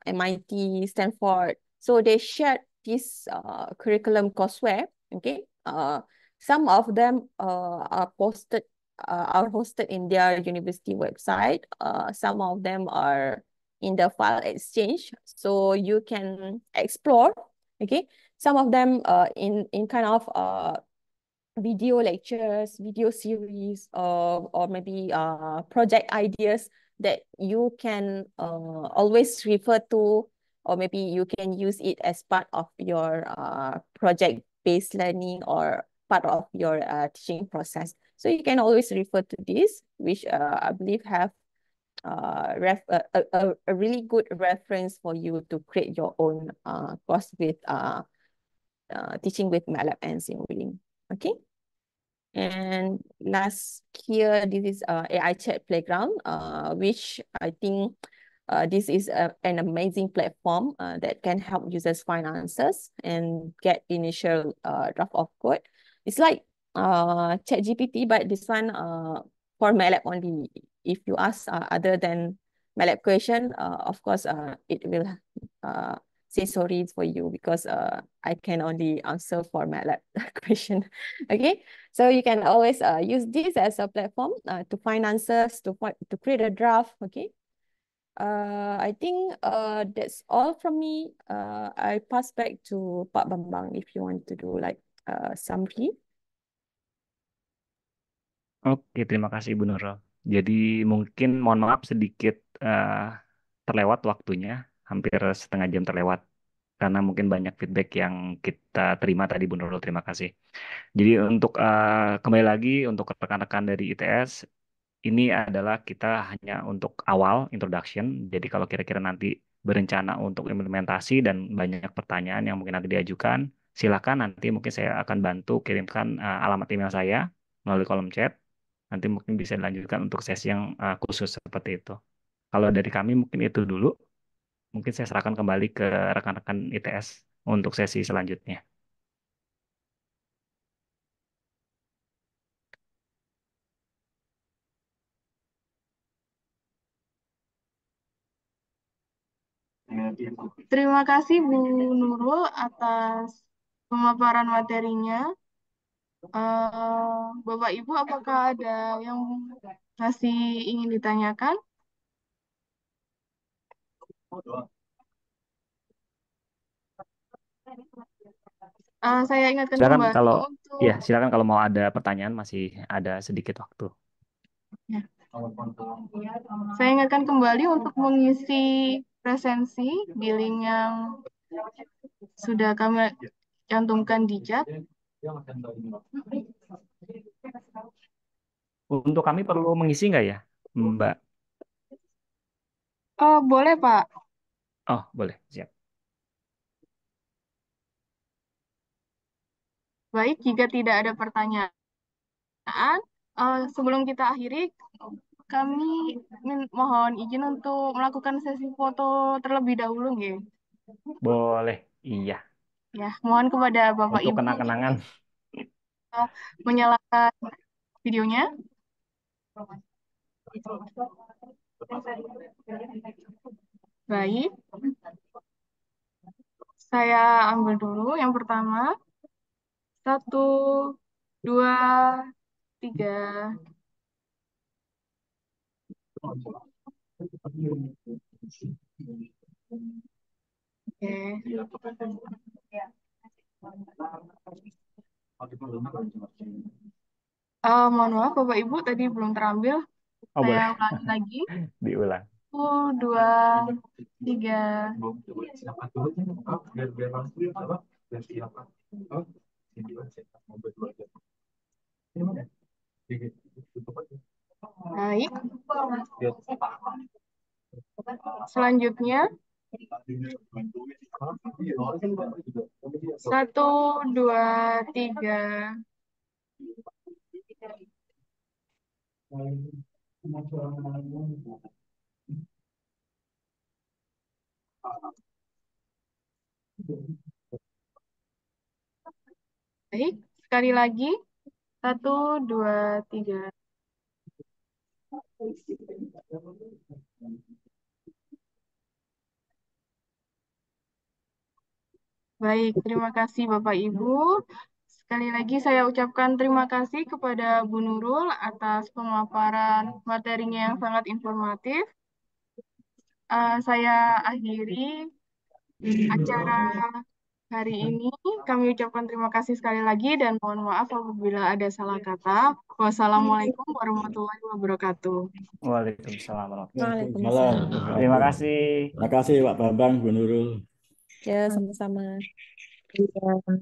MIT, Stanford. So they shared this curriculum courseware. Okay, some of them are hosted in their university website. Some of them are in the file exchange, so you can explore. Okay, some of them in kind of video lectures, video series, or maybe project ideas that you can always refer to, or maybe you can use it as part of your project-based learning or part of your teaching process. So you can always refer to this, which I believe have a really good reference for you to create your own course with teaching with MATLAB and Simulink. Okay. And last here, this is AI Chat Playground, which I think this is an amazing platform that can help users find answers and get initial draft of code. It's like ChatGPT, but this one for MATLAB only. If you ask other than MATLAB question, of course, it will say sorry for you because I can only answer for MATLAB question. Okay, so you can always use this as a platform to find answers, to create a draft. Okay. I think that's all from me. I pass back to Pak Bambang if you want to do like summary. Oke, terima kasih Ibu Nurul. Jadi mungkin mohon maaf sedikit terlewat waktunya, hampir setengah jam terlewat. Karena mungkin banyak feedback yang kita terima tadi Bu Nurul, terima kasih. Jadi untuk kembali lagi untuk rekan-rekan dari ITS, ini adalah kita hanya untuk awal introduction. Jadi kalau kira-kira nanti berencana untuk implementasi dan banyak pertanyaan yang mungkin nanti diajukan, silakan nanti mungkin saya akan bantu kirimkan alamat email saya melalui kolom chat. Nanti mungkin bisa dilanjutkan untuk sesi yang khusus seperti itu. Kalau dari kami mungkin itu dulu. Mungkin saya serahkan kembali ke rekan-rekan ITS untuk sesi selanjutnya. Terima kasih Bu Nurul atas pemaparan materinya. Bapak Ibu, apakah ada yang masih ingin ditanyakan? Saya ingatkan Silakan kembali kalau untuk ya silakan kalau mau ada pertanyaan masih ada sedikit waktu. ya. Saya ingatkan kembali untuk mengisi presensi billing yang sudah kami cantumkan di chat. Untuk kami perlu mengisi nggak ya, Mbak? Boleh, Pak. Oh, boleh. Siap. Baik, jika tidak ada pertanyaan, sebelum kita akhiri, kami mohon izin untuk melakukan sesi foto terlebih dahulu, nggih. Boleh. Iya. Ya, mohon kepada Bapak Untuk Ibu kenang-kenangan. menyalakan videonya. Baik, saya ambil dulu yang pertama. 1, 2, 3. Oke. Mohon maaf Bapak Ibu tadi belum terambil. Oh, Saya boleh. ulangi lagi. Diulang. 1, 2, 3. Baik. Selanjutnya 1, 2, 3. Baik, sekali lagi. 1, 2, 3. Baik, terima kasih Bapak Ibu. Sekali lagi saya ucapkan terima kasih kepada Bu Nurul atas pemaparan materinya yang sangat informatif. Saya akhiri acara hari ini. Kami ucapkan terima kasih sekali lagi dan mohon maaf apabila ada salah kata. Wassalamualaikum warahmatullahi wabarakatuh. Waalaikumsalam warahmatullahi Waalaikumsalam. wabarakatuh. Terima kasih. Terima kasih Pak Bambang, Bu Nurul. Ya, sama-sama. Iya.